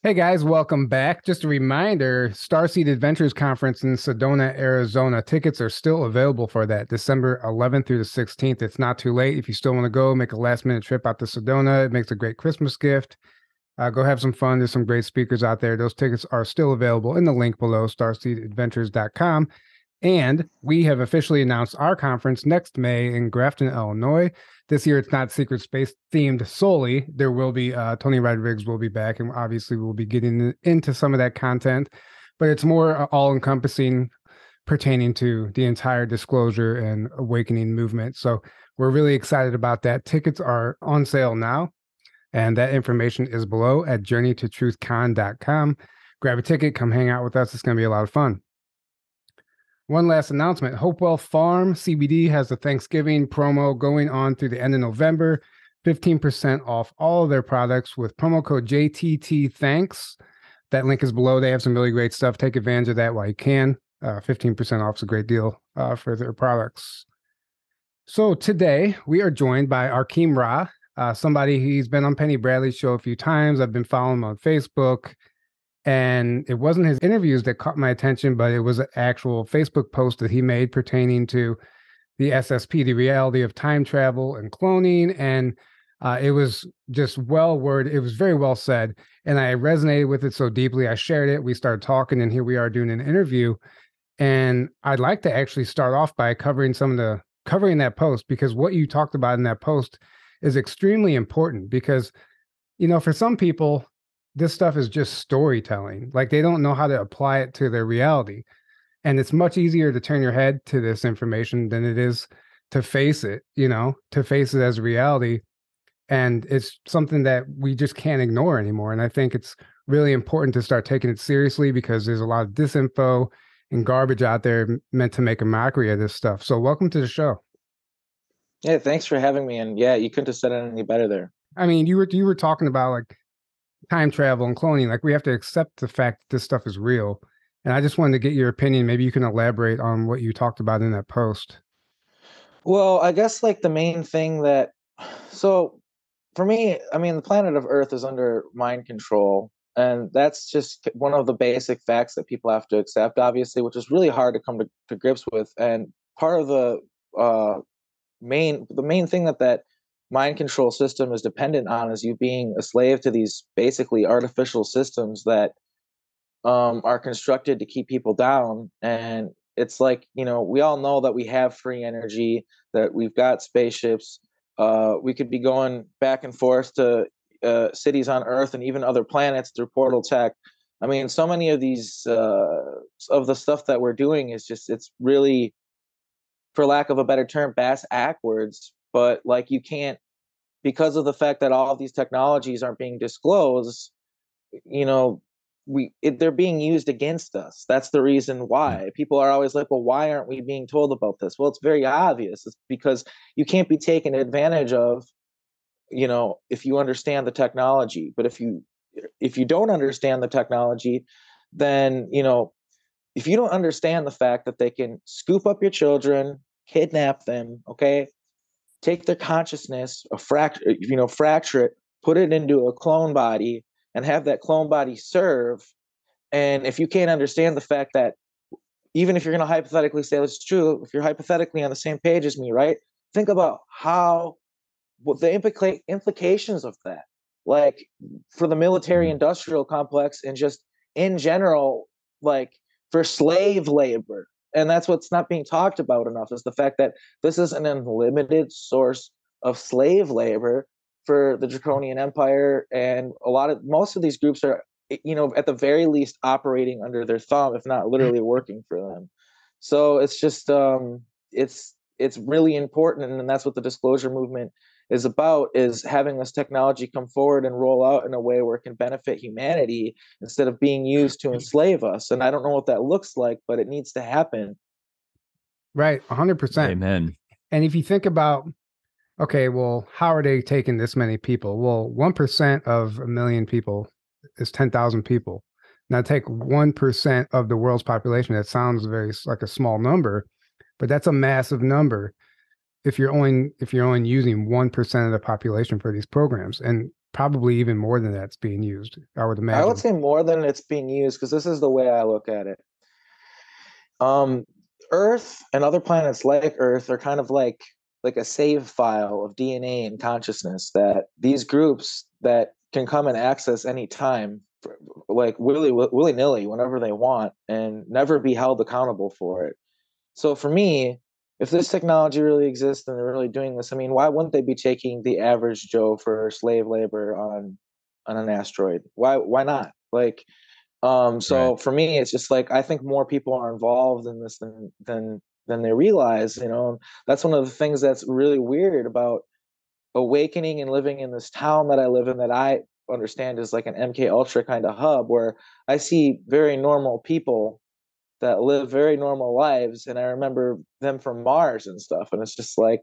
Hey guys, welcome back. Just a reminder, Starseed Adventures Conference in Sedona, Arizona. Tickets are still available for that December 11th through the 16th. It's not too late. If you still want to go, make a last minute trip out to Sedona. It makes a great Christmas gift. Go have some fun. There's some great speakers out there. Those tickets are still available in the link below, starseedadventures.com. And we have officially announced our conference next May in Grafton, Illinois. This year, it's not secret space themed solely. There will be Tony Rodriguez will be back, and obviously we'll be getting into some of that content, but it's more all encompassing, pertaining to the entire disclosure and awakening movement. So we're really excited about that. Tickets are on sale now, and that information is below at journeytotruthcon.com. Grab a ticket, come hang out with us. It's going to be a lot of fun. One last announcement. Hopewell Farm CBD has a Thanksgiving promo going on through the end of November. 15% off all of their products with promo code JTT Thanks. That link is below. They have some really great stuff. Take advantage of that while you can. 15% off is a great deal for their products. So today we are joined by Arkheim Ra, somebody he's been on Penny Bradley's show a few times. I've been following him on Facebook. And it wasn't his interviews that caught my attention, but it was an actual Facebook post that he made pertaining to the SSP, the reality of time travel and cloning. And it was just well worded. It was very well said. And I resonated with it so deeply. I shared it. We started talking, and here we are doing an interview. And I'd like to actually start off by covering that post, because what you talked about in that post is extremely important. Because, for some people, this stuff is just storytelling. Like, they don't know how to apply it to their reality. And it's much easier to turn your head to this information than it is to face it, to face it as reality. And it's something that we just can't ignore anymore. And I think it's really important to start taking it seriously, because there's a lot of disinfo and garbage out there meant to make a mockery of this stuff. So welcome to the show. Yeah, thanks for having me. And yeah, you couldn't have said it any better there. I mean, you were talking about like time travel and cloning. Like, we have to accept the fact that this stuff is real. And I just wanted to get your opinion. Maybe you can elaborate on what you talked about in that post. Well, I guess like the main thing so for me, I mean, the planet of Earth is under mind control. And that's just one of the basic facts that people have to accept, obviously, which is really hard to come to grips with. And part of the main thing that mind control system is dependent on is you being a slave to these basically artificial systems that are constructed to keep people down. And it's like, we all know that we have free energy, that we've got spaceships. We could be going back and forth to cities on Earth and even other planets through portal tech. I mean, so many of these of the stuff that we're doing is just, it's really, for lack of a better term, bass backwards. But like, you can't, because of the fact that all of these technologies aren't being disclosed, they're being used against us. That's the reason why people are always like, well, why aren't we being told about this? Well, it's very obvious. It's because you can't be taken advantage of, if you understand the technology. But if you don't understand the technology, then, if you don't understand the fact that they can scoop up your children, kidnap them, okay, take their consciousness, fracture it, put it into a clone body, and have that clone body serve. And if you can't understand the fact that, even if you're going to hypothetically say it's true, if you're hypothetically on the same page as me, right? Think about what the implications of that, like for the military industrial complex and just in general, like for slave labor. And that's what's not being talked about enough, is the fact that this is an unlimited source of slave labor for the Draconian Empire. And most of these groups are, at the very least operating under their thumb, if not literally working for them. So it's just, it's really important. And that's what the disclosure movement is about, is having this technology come forward and roll out in a way where it can benefit humanity instead of being used to enslave us. And I don't know what that looks like, but it needs to happen. Right. 100%. Amen. And if you think about, okay, well, how are they taking this many people? Well, 1% of a million people is 10,000 people. Now take 1% of the world's population. That sounds very like a small number, but that's a massive number if you're only using 1% of the population for these programs. And probably even more than that's being used, I would I would imagine. say more than it's being used, because this is the way I look at it. Um, Earth and other planets like Earth are kind of like a save file of DNA and consciousness that these groups that can come and access any time, like willy nilly, whenever they want, and never be held accountable for it. So for me, if this technology really exists and they're really doing this, I mean, why wouldn't they be taking the average Joe for slave labor on an asteroid? Why not? Like, so Right. for me, it's just like I think more people are involved in this than they realize. That's one of the things that's really weird about awakening and living in this town that I live in, that I understand is like an MK Ultra kind of hub, where I see very normal people that live very normal lives, and I remember them from Mars and stuff, and it's just like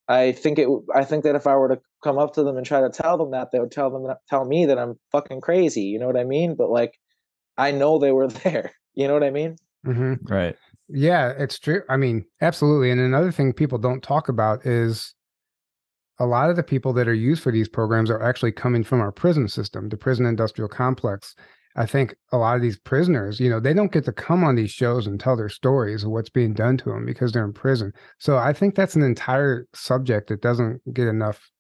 I think that if I were to come up to them and try to tell them that, they would tell me that I'm fucking crazy. You know what I mean? But like, I know they were there. You know what I mean? Mm-hmm. Right. Yeah, it's true. I mean, absolutely. And another thing people don't talk about is a lot of the people that are used for these programs are actually coming from our prison system, the prison industrial complex. I think a lot of these prisoners, they don't get to come on these shows and tell their stories of what's being done to them because they're in prison. So I think that's an entire subject that doesn't get enough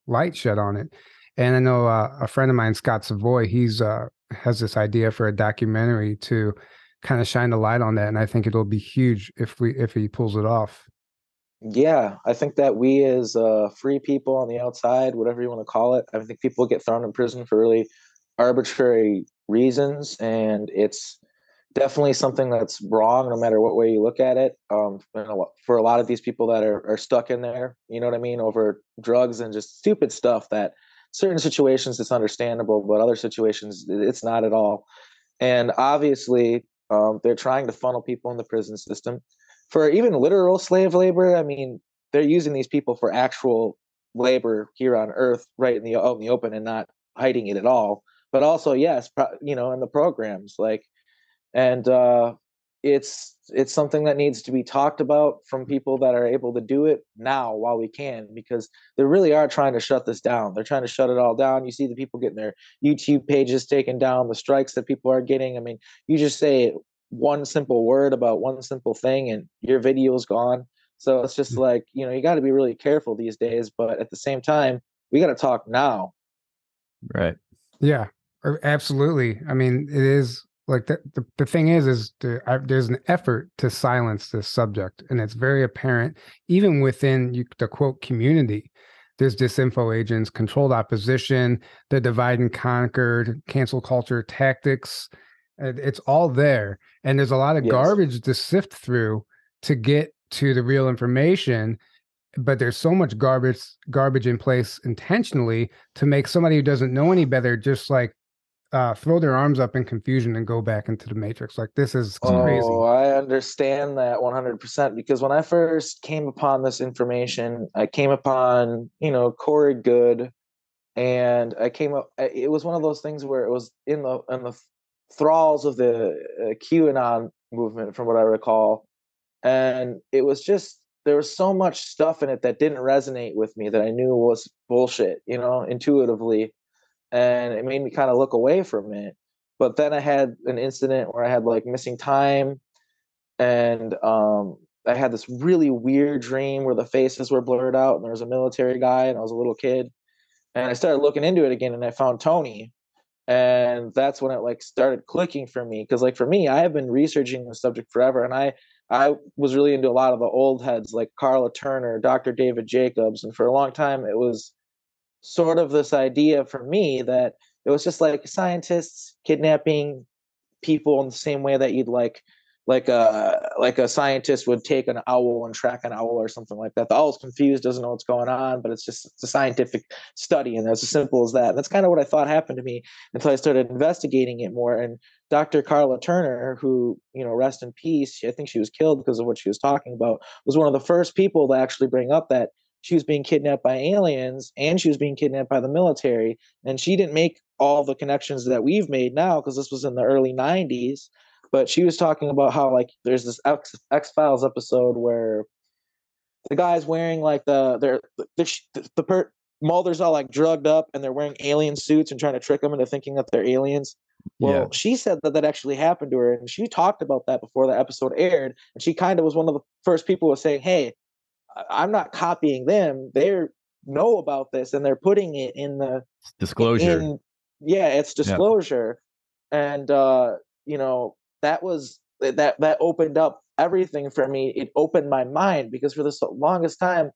light shed on it. And I know a friend of mine, Scott Savoy, he's has this idea for a documentary to kind of shine the light on that, and I think it'll be huge if he pulls it off. Yeah, I think that we as free people on the outside, whatever you want to call it, I think people get thrown in prison for really arbitrary reasons, and it's definitely something that's wrong no matter what way you look at it. For a lot of these people that are stuck in there, you know what I mean, over drugs and just stupid stuff, that certain situations it's understandable, but other situations it's not at all. And obviously, they're trying to funnel people in the prison system for even literal slave labor. I mean, they're using these people for actual labor here on Earth, right out in the open, and not hiding it at all. But also, yes, in the programs, like, and it's something that needs to be talked about from people that are able to do it now while we can, because they really are trying to shut this down. They're trying to shut it all down. You see the people getting their YouTube pages taken down, the strikes that people are getting. I mean, you just say one simple word about one simple thing and your video is gone. So it's just like, you got to be really careful these days, but at the same time, we got to talk now. Right. Yeah, absolutely. I mean, it is like the thing is there's an effort to silence this subject, and it's very apparent even within the quote community. There's disinfo agents, controlled opposition, the divide and conquer, cancel culture tactics. It's all there, and there's a lot of Yes. garbage to sift through to get to the real information. But there's so much garbage in place intentionally to make somebody who doesn't know any better just like throw their arms up in confusion and go back into the matrix. Like, this is crazy. Oh, I understand that 100%, because when I first came upon this information, I came upon, Corey Good, and it was one of those things where it was in the thralls of the QAnon movement, from what I recall. And it was just, there was so much stuff in it that didn't resonate with me, that I knew was bullshit, intuitively. And it made me kind of look away from it. But then I had an incident where I had like missing time, and I had this really weird dream where the faces were blurred out, and there was a military guy, and I was a little kid. And I started looking into it again, and I found Tony. And that's when it like started clicking for me, because like for me, I have been researching the subject forever, and I was really into a lot of the old heads like Carla Turner, Dr. David Jacobs, and for a long time it was sort of this idea for me that it was just like scientists kidnapping people in the same way that you'd like a scientist would take an owl and track an owl or something like that. The owl's confused, doesn't know what's going on, but it's a scientific study, and it's as simple as that. And that's kind of what I thought happened to me until I started investigating it more. And Dr. Carla Turner, who, rest in peace, I think she was killed because of what she was talking about, was one of the first people to actually bring up that she was being kidnapped by aliens and she was being kidnapped by the military. And she didn't make all the connections that we've made now, because this was in the early 90s. But she was talking about how like there's this X-Files episode where the guy's wearing like the Mulder's all like drugged up and they're wearing alien suits and trying to trick them into thinking that they're aliens. Well, she said that that actually happened to her, and she talked about that before the episode aired. And she kind of was one of the first people who was saying, "Hey, I'm not copying them. They know about this, and they're putting it in the disclosure. Yeah, it's disclosure." And you know, that was that opened up everything for me. It opened my mind because for the longest time,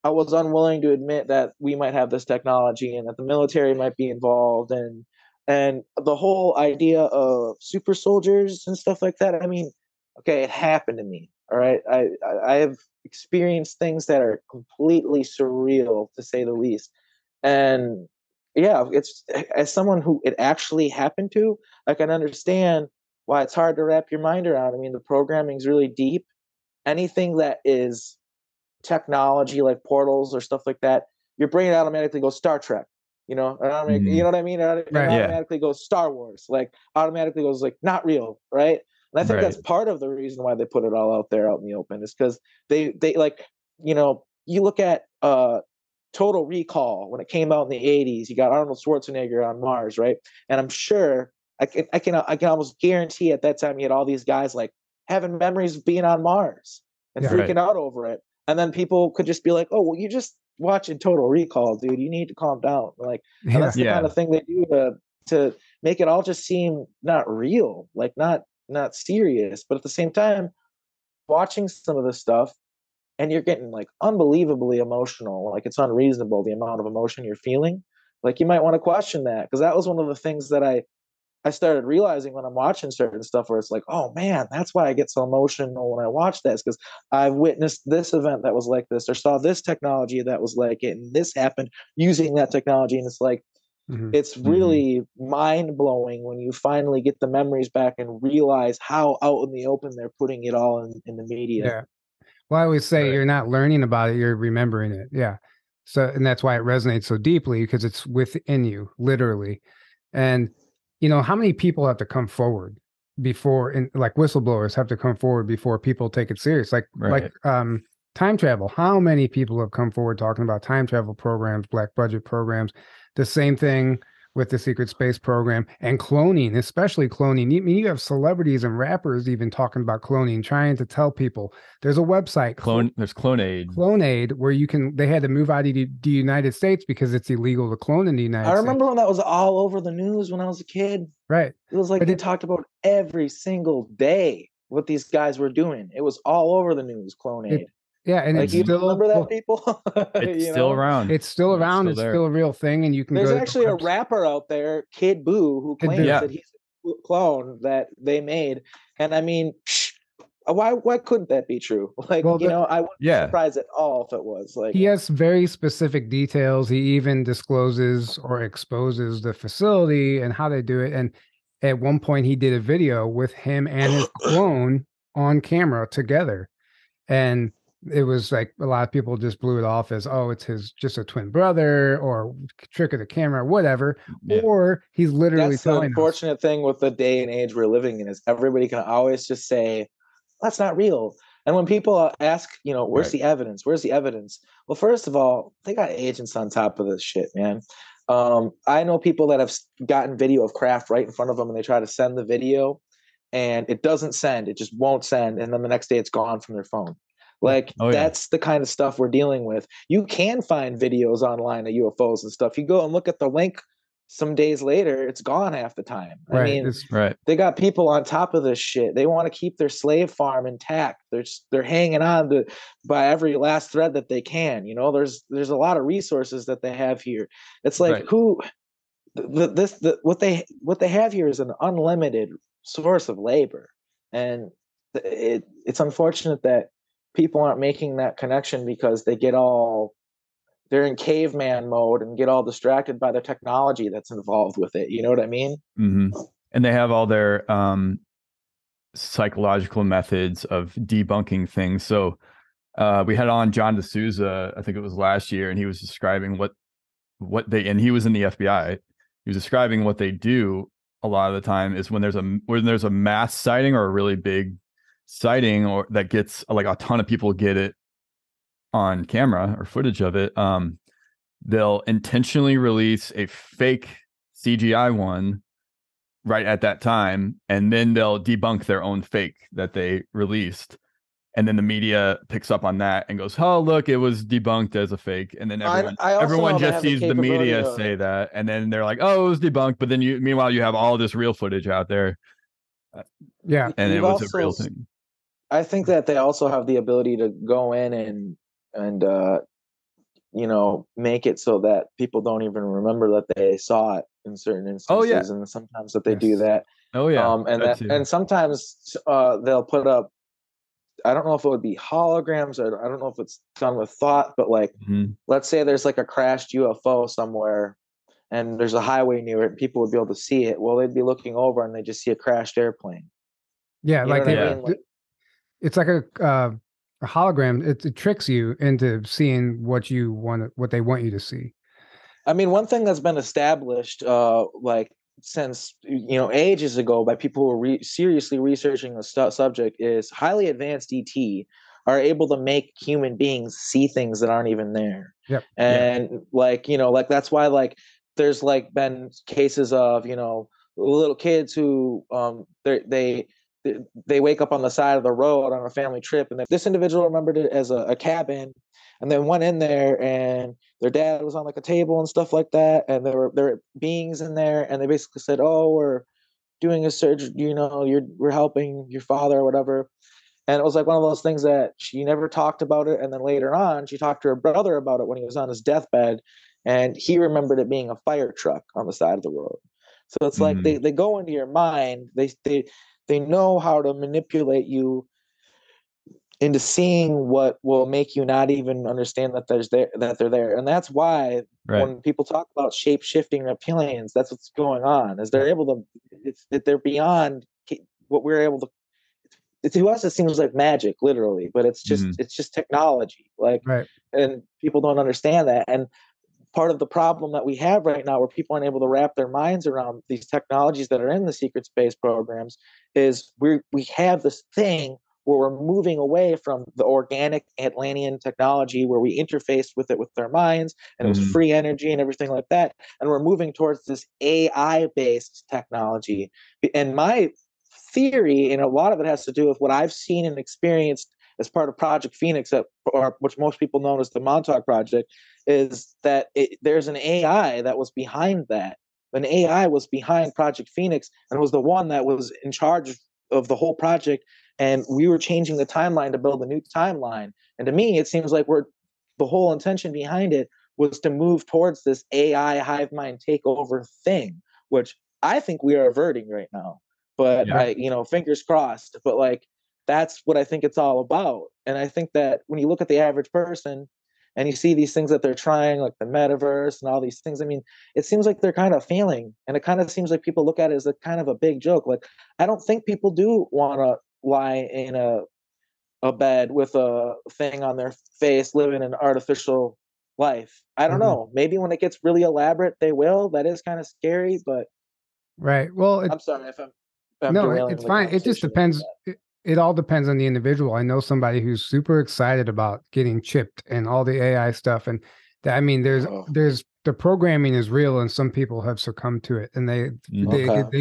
I was unwilling to admit that we might have this technology and that the military might be involved, and the whole idea of super soldiers and stuff like that. I mean, okay, it happened to me. All right, I have experienced things that are completely surreal, to say the least. And yeah, it's, as someone who it actually happened to, I can understand why it's hard to wrap your mind around. I mean, the programming is really deep. Anything that is technology like portals or stuff like that, your brain automatically goes Star Trek. You know, you know what I mean? It automatically goes Star Wars, like automatically goes like not real, right? And I think that's part of the reason why they put it all out there out in the open is because they like, you know, you look at Total Recall when it came out in the 80s, you got Arnold Schwarzenegger on Mars, right? And I'm sure I can almost guarantee at that time you had all these guys like having memories of being on Mars and freaking out over it. And then people could just be like, "Oh, well, you just watching Total Recall, dude. You need to calm down." Like, and that's the kind of thing they do to make it all just seem not real, like not serious. But at the same time, watching some of this stuff, and you're getting like unbelievably emotional. Like it's unreasonable the amount of emotion you're feeling. Like you might want to question that, because that was one of the things that I started realizing when I'm watching certain stuff where it's like, oh man, that's why I get so emotional when I watch this, because I've witnessed this event that was like this, or saw this technology that was like it, and this happened using that technology. And it's like, it's really mind blowing when you finally get the memories back and realize how out in the open they're putting it all in the media. Yeah. Well, I always say you're not learning about it, you're remembering it. Yeah. So, and that's why it resonates so deeply, because it's within you, literally. And you know, how many people have to come forward before, and like whistleblowers have to come forward before people take it serious? Like time travel. How many people have come forward talking about time travel programs, black budget programs? The same thing with the secret space program and cloning, especially cloning. I mean, you have celebrities and rappers even talking about cloning, trying to tell people. There's a website, there's Clonaid. Clonaid, where they had to move out of the United States because it's illegal to clone in the United States. I remember when that was all over the news when I was a kid. Right. It was like they talked about every single day what these guys were doing. It was all over the news, Clonaid. Yeah, and like, it's you still, remember that, people? It's still around. It's still around. It's still a real thing, and you can. There's actually a rapper out there, Kid Boo, who claims that he's a clone that they made. And I mean, why couldn't that be true? Like, I wouldn't be surprised at all if it was. Like, he has very specific details. He even discloses or exposes the facility and how they do it. And at one point, he did a video with him and his clone on camera together, and it was like a lot of people just blew it off as, oh, it's just a twin brother or trick of the camera, whatever. Or he's literally that's the unfortunate thing with the day and age we're living in, is everybody can always just say, that's not real. And when people ask, where's the evidence? Where's the evidence? Well, first of all, they got agents on top of this shit, man. I know people that have gotten video of craft right in front of them, and they try to send the video and it doesn't send. It just won't send. And then the next day it's gone from their phone. Like, that's the kind of stuff we're dealing with. You can find videos online of UFOs and stuff. You go and look at the link some days later, it's gone half the time. I mean, they got people on top of this shit. They want to keep their slave farm intact. They're hanging on by every last thread that they can. There's a lot of resources that they have here. It's like what they have here is an unlimited source of labor, and it's unfortunate that people aren't making that connection, because they're in caveman mode and get all distracted by the technology that's involved with it. You know what I mean? Mm-hmm. And they have all their psychological methods of debunking things. So we had on John D'Souza, I think it was last year, and he was describing and he was in the FBI. He was describing what they do a lot of the time is when there's a mass sighting or a really big sighting, or that gets like a ton of people get it on camera or footage of it, they'll intentionally release a fake CGI one right at that time, and then they'll debunk their own fake that they released. And then the media picks up on that and goes, "Oh, look, it was debunked as a fake." And then I also everyone know they just have the sees the capability media of, say that, and then they're like, "Oh, it was debunked." But then meanwhile, you have all this real footage out there, Yeah. and it you've was a also real thing. I think that they also have the ability to go in and make it so that people don't even remember that they saw it in certain Oh yeah, instances, and sometimes that they do Yes. that. oh yeah, And sometimes they'll put up, I don't know if it would be holograms, or I don't know if it's done with thought, but like, let's say there's like a crashed UFO somewhere and there's a highway near it and people would be able to see it. Well, they'd be looking over and they just see a crashed airplane. Yeah, You know like what I mean? Like, it's like a hologram. It tricks you into seeing what you want, what they want you to see. I mean, one thing that's been established, like since ages ago, by people who are seriously researching the subject, is highly advanced ET are able to make human beings see things that aren't even there. Yep. And like that's why like there's like been cases of little kids who they wake up on the side of the road on a family trip, and this individual remembered it as a cabin, and then went in there and their dad was on like a table and stuff like that, and there were beings in there, and they basically said, "Oh, we're doing a surgery, we're helping your father or whatever." And it was like one of those things that she never talked about it, and then later on she talked to her brother about it when he was on his deathbed, and he remembered it being a fire truck on the side of the road. So it's like they go into your mind, they know how to manipulate you into seeing what will make you not even understand that they're there. And that's why when people talk about shape shifting reptilians, that's what's going on, is they're able to, it's that they're beyond what we're able to. To us it seems like magic, literally, but it's just technology, like, Right. and people don't understand that. And part of the problem that we have right now, where people aren't able to wrap their minds around these technologies that are in the secret space programs, is we have this thing where we're moving away from the organic Atlantean technology, where we interfaced with it with our minds, and it was free energy and everything like that, and we're moving towards this AI based technology. And my theory, and a lot of it has to do with what I've seen and experienced as part of Project Phoenix, or which most people know as the Montauk Project, is that there's an AI that was behind that. An AI was behind Project Phoenix and was the one that was in charge of the whole project. And we were changing the timeline to build a new timeline. And to me, it seems like the whole intention behind it was to move towards this AI hive mind takeover thing, which I think we are averting right now. But fingers crossed. But like, that's what I think it's all about. And I think that when you look at the average person and you see these things that they're trying, like the metaverse and all these things, I mean, it seems like they're kind of failing. And it kind of seems like people look at it as a kind of a big joke. Like, I don't think people do want to lie in a bed with a thing on their face, living an artificial life. I don't know. Maybe when it gets really elaborate, they will. That is kind of scary, but right. Well, I'm sorry if I'm no, derailing it's the fine. It just conversation. depends. It all depends on the individual. I know somebody who's super excited about getting chipped and all the AI stuff, and that, I mean, there's the programming is real, and some people have succumbed to it, and they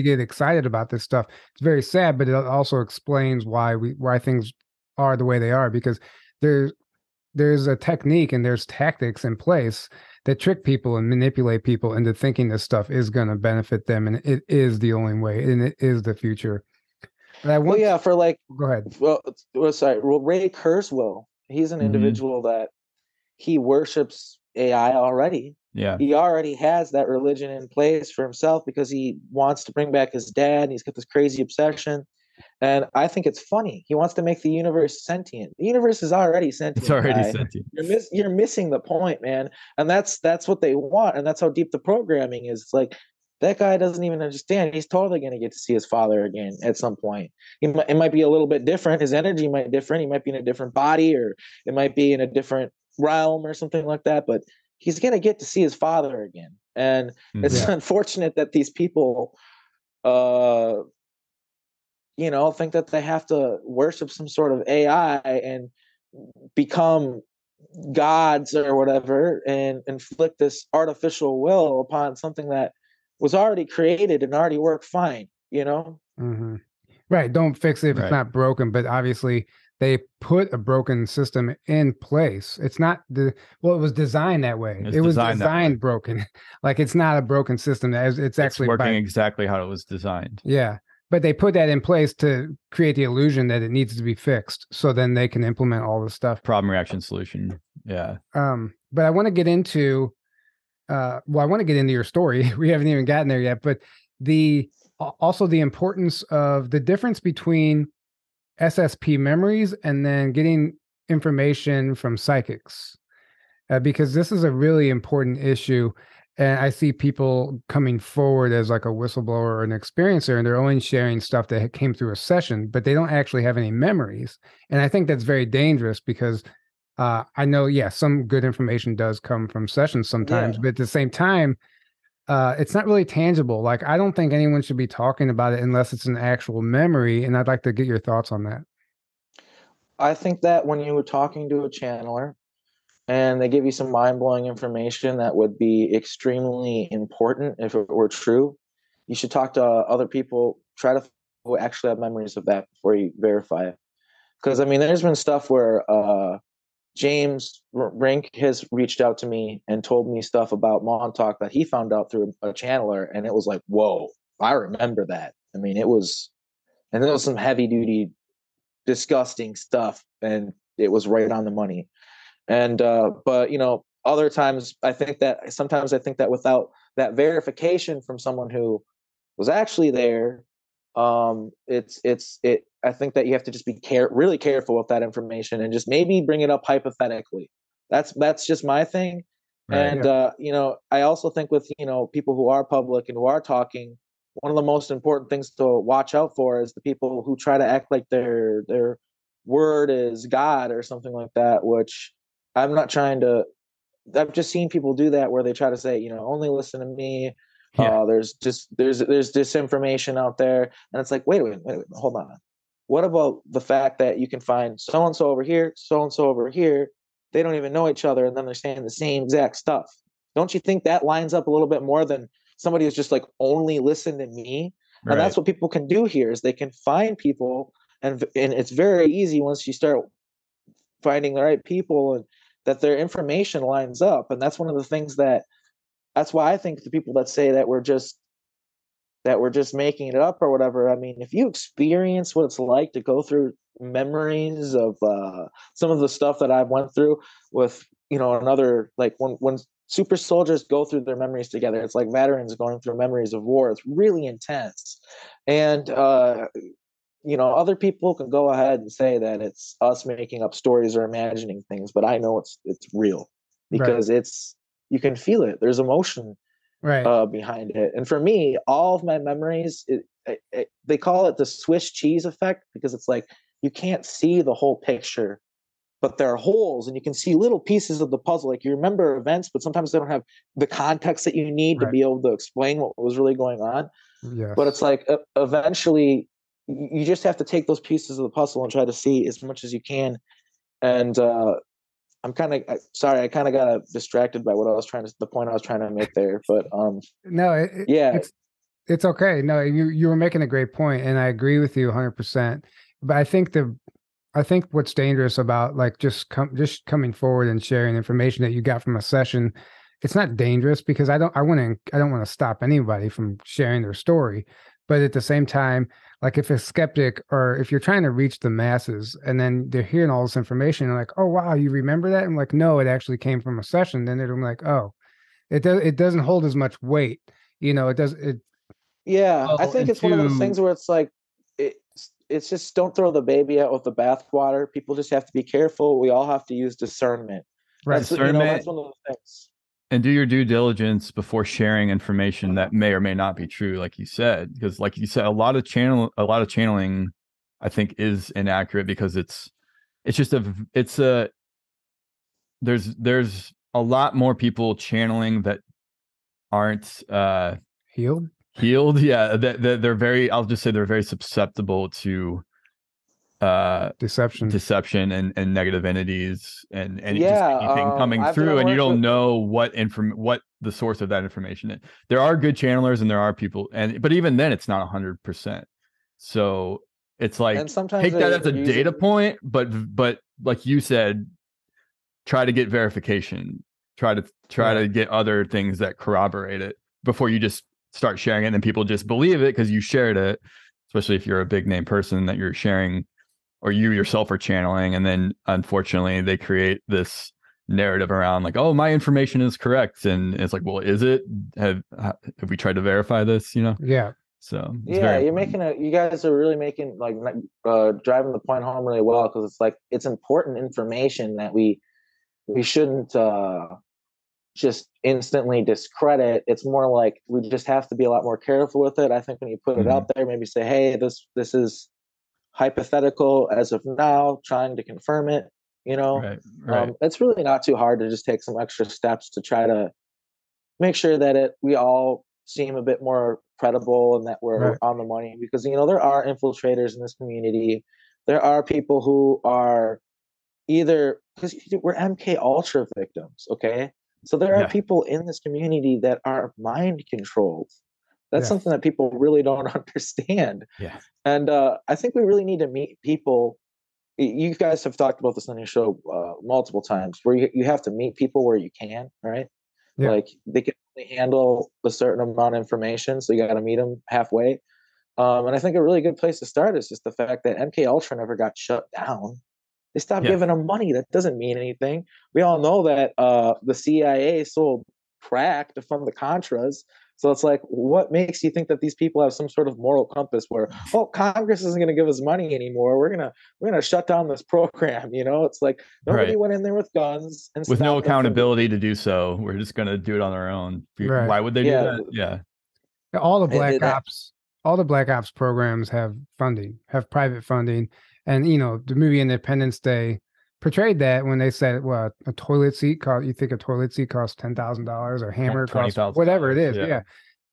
get excited about this stuff. It's very sad, but it also explains why things are the way they are, because there's a technique and there's tactics in place that trick people and manipulate people into thinking this stuff is going to benefit them, and it is the only way, and it is the future. But go ahead. Sorry. Well, Ray Kurzweil, he's an individual that he worships AI already. Yeah. He already has that religion in place for himself because he wants to bring back his dad, and he's got this crazy obsession. And I think it's funny. He wants to make the universe sentient. The universe is already sentient. It's already sentient. You're missing the point, man. And that's what they want, and that's how deep the programming is. It's like, that guy doesn't even understand. He's totally going to get to see his father again at some point. It might be a little bit different. His energy might be different. He might be in a different body, or it might be in a different realm or something like that. But he's going to get to see his father again. And it's unfortunate that these people, think that they have to worship some sort of AI and become gods or whatever and inflict this artificial will upon something that was already created and already worked fine, you know? Mm-hmm. Right. Don't fix it if it's Right. not broken. But obviously, they put a broken system in place. It's not well, it was designed that way. It's It was designed that way. designed broken. Like it's not a broken system. It's actually working exactly how it was designed. Yeah. But they put that in place to create the illusion that it needs to be fixed. So then they can implement all the stuff. Problem, reaction, solution. Yeah. But I want to get into I want to get into your story. We haven't even gotten there yet, but also the importance of the difference between SSP memories and then getting information from psychics, because this is a really important issue. And I see people coming forward as like a whistleblower or an experiencer, and they're only sharing stuff that came through a session, but they don't actually have any memories. And I think that's very dangerous because I know, some good information does come from sessions sometimes, but at the same time, it's not really tangible. Like, I don't think anyone should be talking about it unless it's an actual memory. And I'd like to get your thoughts on that. I think that when you were talking to a channeler and they give you some mind-blowing information that would be extremely important if it were true, you should talk to other people, try to who actually have memories of that before you verify it. Because, I mean, there's been stuff where James Rink has reached out to me and told me stuff about Montauk that he found out through a channeler, and it was like, whoa, I remember that. I mean, it was some heavy duty, disgusting stuff, and it was right on the money. And but other times sometimes I think that without that verification from someone who was actually there, I think that you have to just be really careful with that information and just maybe bring it up hypothetically. That's just my thing. Right. And I also think with people who are public and who are talking, one of the most important things to watch out for is the people who try to act like their word is God or something like that, which I'm not trying to. I've just seen people do that where they try to say, only listen to me. Yeah. There's disinformation out there, and it's like, wait a minute, hold on. What about the fact that you can find so and so over here, so and so over here? They don't even know each other, and then they're saying the same exact stuff. Don't you think that lines up a little bit more than somebody who's just like, only listen to me? Right. And that's what people can do here is they can find people, and it's very easy once you start finding the right people and that their information lines up. And that's one of the things that's why I think the people that say that we're just making it up or whatever, I mean, if you experience what it's like to go through memories of some of the stuff that I went through with, another, like when super soldiers go through their memories together, it's like veterans going through memories of war. It's really intense. And, other people can go ahead and say that it's us making up stories or imagining things, but I know it's real because you can feel it. There's emotion behind it. And for me, all of my memories, they call it the Swiss cheese effect because it's like you can't see the whole picture, but there are holes and you can see little pieces of the puzzle. Like you remember events, but sometimes they don't have the context that you need to be able to explain what was really going on. Yes. But it's like eventually you just have to take those pieces of the puzzle and try to see as much as you can. And I'm kind of sorry, I kind of got distracted by the point I was trying to make there. But no, it's okay. No, you were making a great point, and I agree with you 100%. But I think what's dangerous about like just coming forward and sharing information that you got from a session, it's not dangerous because I don't want to stop anybody from sharing their story. But at the same time, like if a skeptic or if you're trying to reach the masses and then they're hearing all this information and like, oh, wow, you remember that? I'm like, no, it actually came from a session. Then they're like, oh, it doesn't hold as much weight. It does. I think it's one of those things where it's like, it's just don't throw the baby out with the bathwater. People just have to be careful. We all have to use discernment. Right. That's one of the things. And do your due diligence before sharing information that may or may not be true, like you said, because like you said, a lot of channeling, I think, is inaccurate because there's a lot more people channeling that aren't healed. Yeah, that they're very, I'll just say they're very susceptible to deception and negative entities and just Yeah, anything coming I've done through, and you work don't with know what the source of that information is. There are good channelers and there are people, but even then it's not 100%. So it's like, and sometimes take that as a they're data using point, but like you said, try to get verification, try to get other things that corroborate it before you just start sharing it, and then people just believe it because you shared it, especially if you're a big name person that you're sharing, or you yourself are channeling, and then unfortunately they create this narrative around like, oh, my information is correct, and it's like, well, is it? Have we tried to verify this? Yeah. So it's yeah, very you're important. you guys are really making like driving the point home really well, because it's like it's important information that we shouldn't just instantly discredit. It's more like we just have to be a lot more careful with it. I think when you put it out there, maybe say, hey, this is hypothetical as of now, trying to confirm it. Right. It's really not too hard to just take some extra steps to try to make sure that we all seem a bit more credible and that we're on the money, because there are infiltrators in this community. There are people who are either, because we're MK Ultra victims, okay? So there are people in this community that are mind controlled. That's something that people really don't understand. Yeah. And I think we really need to meet people. You guys have talked about this on your show multiple times, where you have to meet people where you can, right? Yeah. Like they can only handle a certain amount of information, so you got to meet them halfway. And I think a really good place to start is just the fact that MK Ultra never got shut down. They stopped giving them money. That doesn't mean anything. We all know that the CIA sold crack to fund the Contras. So it's like, what makes you think that these people have some sort of moral compass where, oh, Congress isn't going to give us money anymore. We're gonna shut down this program. It's like nobody went in there with guns and with no accountability to do so. We're just gonna do it on our own. Why would they do that? Yeah. All the Black Ops programs have private funding. And, the movie Independence Day portrayed that when they said, well, a toilet seat costs $10,000, or hammer costs whatever it is. Yeah.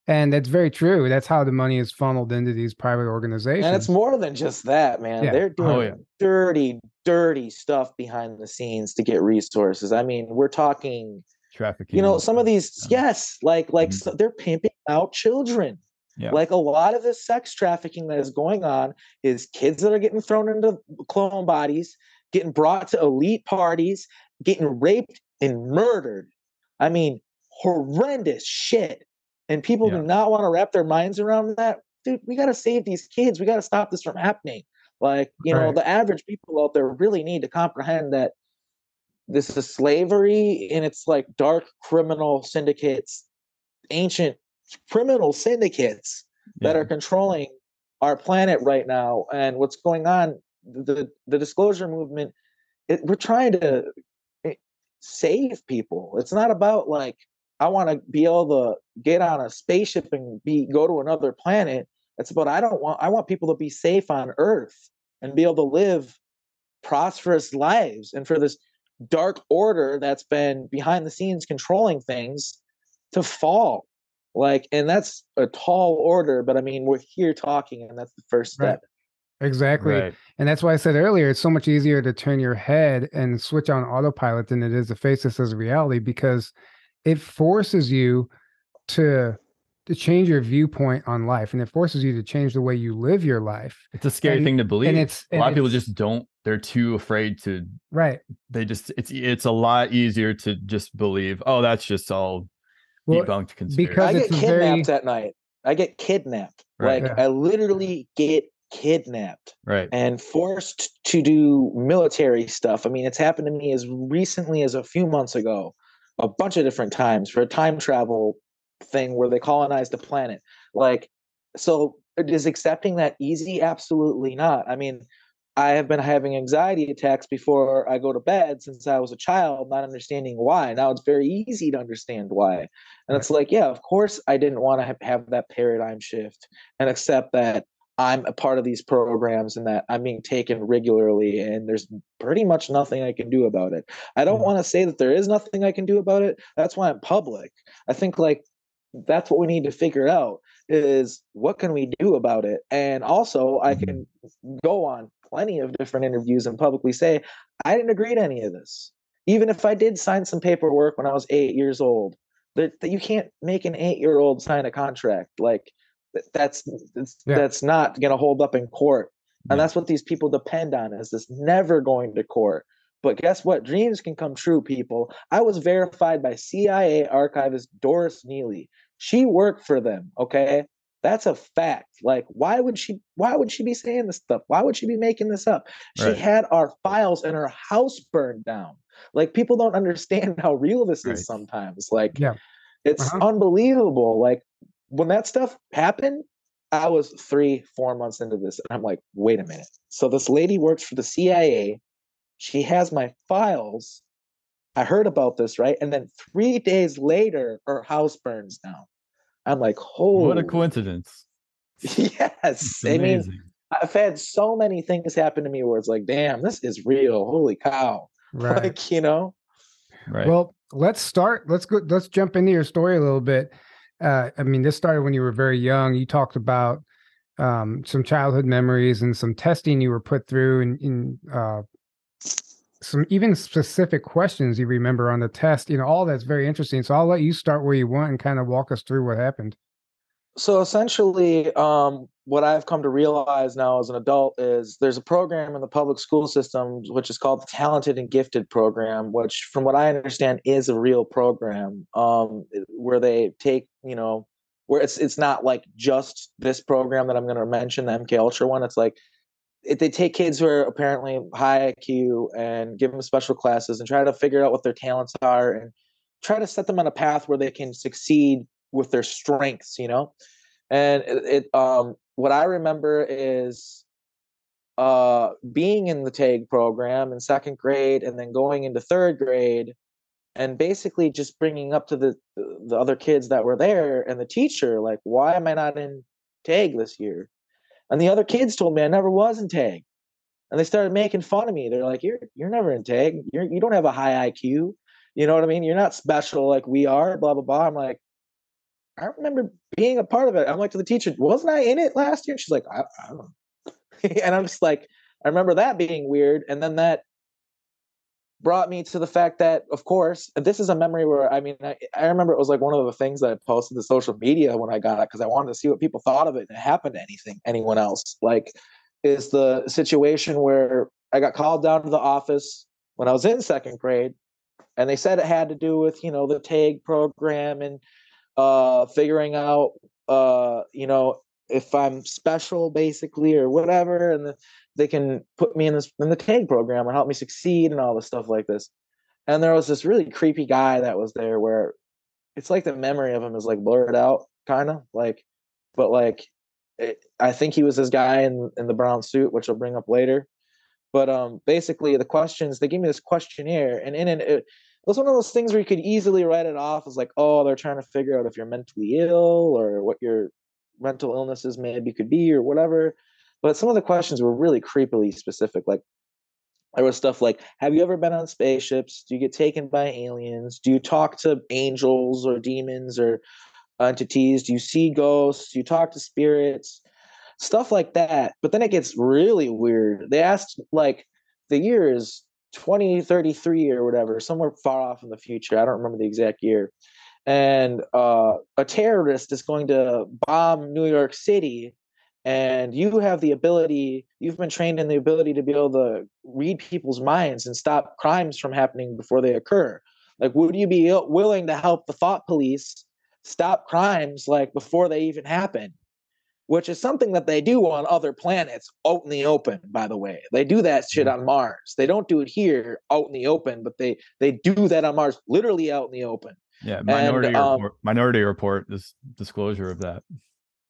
And that's very true. That's how the money is funneled into these private organizations. And it's more than just that, man. They're doing dirty, dirty stuff behind the scenes to get resources. I mean, we're talking trafficking. Some of these, so they're pimping out children. Yeah. Like a lot of the sex trafficking that is going on is kids that are getting thrown into clone bodies, getting brought to elite parties, getting raped and murdered. I mean, horrendous shit. And people do not want to wrap their minds around that. Dude, we got to save these kids. We got to stop this from happening. Like, the average people out there really need to comprehend that this is slavery, and it's like dark criminal syndicates, ancient criminal syndicates that are controlling our planet right now. And what's going on, the disclosure movement, we're trying to save people. It's not about like, I want to be able to get on a spaceship and go to another planet. It's about, I want people to be safe on Earth and be able to live prosperous lives, and for this dark order that's been behind the scenes controlling things to fall. And that's a tall order, but I mean, we're here talking, and that's the first step. Exactly. And that's why I said earlier, it's so much easier to turn your head and switch on autopilot than it is to face this as a reality, because it forces you to change your viewpoint on life, and it forces you to change the way you live your life. It's a scary thing to believe. And a lot of people just don't. They're too afraid to. Right. They just. It's a lot easier to just believe, oh, that's just all debunked conspiracy. Because I get kidnapped at night. I get kidnapped. I literally get kidnapped. Right. And forced to do military stuff. I mean, it's happened to me as recently as a few months ago, a bunch of different times, for a time travel thing where they colonized the planet. So is accepting that easy? Absolutely not. I mean, I have been having anxiety attacks before I go to bed since I was a child, not understanding why. Now it's very easy to understand why. And it's like, yeah, of course I didn't want to have that paradigm shift and accept that I'm a part of these programs and that I'm being taken regularly, and there's pretty much nothing I can do about it. I don't want to say that there is nothing I can do about it. That's why I'm public. I think that's what we need to figure out, is what can we do about it? And also I can go on plenty of different interviews and publicly say, I didn't agree to any of this. Even if I did sign some paperwork when I was 8 years old, that you can't make an 8-year-old sign a contract. Like that's not going to hold up in court. And that's what these people depend on, is this never going to court. But guess what? Dreams can come true, people. I was verified by CIA archivist Doris Neely. She worked for them, okay? That's a fact. Like, why would she be saying this stuff? Why would she be making this up? She had our files and her house burned down. Like, people don't understand how real this is sometimes. Like, it's unbelievable. Like, when that stuff happened, I was 3-4 months into this, and I'm like, wait a minute. So this lady works for the CIA. She has my files. I heard about this, right? And then 3 days later, her house burns down. I'm like, holy. What a coincidence. Yes. I mean, I've had so many things happen to me where it's like, damn, this is real. Holy cow. Right. Like, you know? Right. Well, let's jump into your story a little bit. I mean, this started when you were very young. You talked about some childhood memories and some testing you were put through, and some even specific questions you remember on the test. You know, all that's very interesting. So I'll let you start where you want and kind of walk us through what happened. So essentially, what I've come to realize now as an adult is there's a program in the public school system which is called the Talented and Gifted program, which, from what I understand, is a real program, where they take, you know, where it's not like just this program that I'm going to mention, the MK Ultra one. It's like they take kids who are apparently high IQ and give them special classes and try to figure out what their talents are and try to set them on a path where they can succeed with their strengths, you know? And what I remember is being in the TAG program in 2nd grade and then going into 3rd grade and basically just bringing up to the other kids that were there and the teacher, like, why am I not in TAG this year? And the other kids told me I never was in TAG. And they started making fun of me. They're like, you're never in TAG. You don't have a high IQ. You know what I mean? You're not special like we are, blah, blah, blah. I'm like, I remember being a part of it. I'm like to the teacher, wasn't I in it last year? And she's like, I don't know. And I'm just like, I remember that being weird. And then that brought me to the fact that, of course, this is a memory where, I mean, I remember it was like one of the things that I posted to social media when I got it, because I wanted to see what people thought of it and it happened to anyone else. Like, is the situation where I got called down to the office when I was in 2nd grade, and they said it had to do with, you know, the TAG program and figuring out, you know, if I'm special basically or whatever, and they can put me in the TAG program and help me succeed and all this stuff like this. And there was this really creepy guy that was there where it's like the memory of him is like blurred out, kind of like, but like, I think he was this guy in the brown suit, which I'll bring up later. But basically the questions, they gave me this questionnaire, and in it was one of those things where you could easily write it off as like, oh, they're trying to figure out if you're mentally ill or what your mental illnesses maybe could be or whatever. But some of the questions were really creepily specific. Like, there was stuff like, have you ever been on spaceships? Do you get taken by aliens? Do you talk to angels or demons or entities? Do you see ghosts? Do you talk to spirits? Stuff like that. But then it gets really weird. They asked, like, the year is 2033 or whatever, somewhere far off in the future. I don't remember the exact year. And a terrorist is going to bomb New York City, and you have the ability, you've been trained in the ability to be able to read people's minds and stop crimes from happening before they occur. Like, would you be willing to help the thought police stop crimes like before they even happen? Which is something that they do on other planets out in the open, by the way. They do that shit on Mars. They don't do it here out in the open, but they do that on Mars, literally out in the open. Yeah, Minority Report is disclosure of that,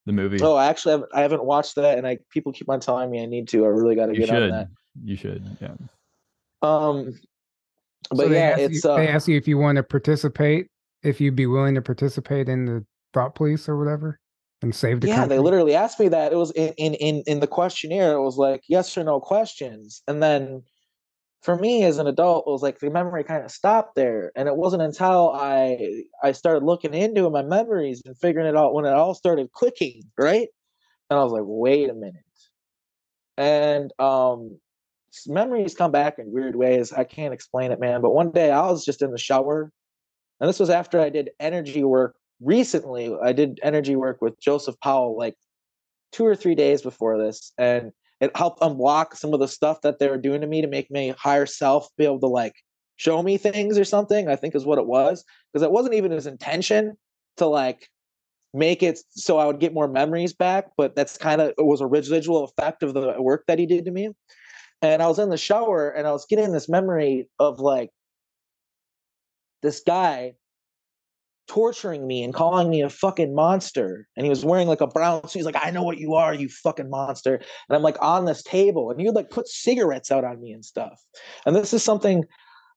the movie. Oh, actually, I haven't watched that, and people keep on telling me I need to. I really got to get on that. You should, yeah. But so yeah, they ask you if you want to participate, if you'd be willing to participate in the thought police or whatever. And save the country. They literally asked me that. It was in the questionnaire. It was like yes or no questions. And then for me as an adult, it was like the memory kind of stopped there. And it wasn't until I started looking into my memories and figuring it out when it all started clicking, right? And I was like, wait a minute. And memories come back in weird ways. I can't explain it, man. But one day I was just in the shower, and this was after I did energy work recently. I did energy work with Joseph Powell like 2 or 3 days before this, and it helped unblock some of the stuff that they were doing to me to make me higher self be able to like show me things or something, I think is what it was. Because it wasn't even his intention to like make it so I would get more memories back, but that's kind of, it was a residual effect of the work that he did to me. And I was in the shower and I was getting this memory of like this guy torturing me and calling me a fucking monster. And he was wearing like a brown suit. He's like, I know what you are, you fucking monster. And I'm like on this table, and he would like put cigarettes out on me and stuff. And this is something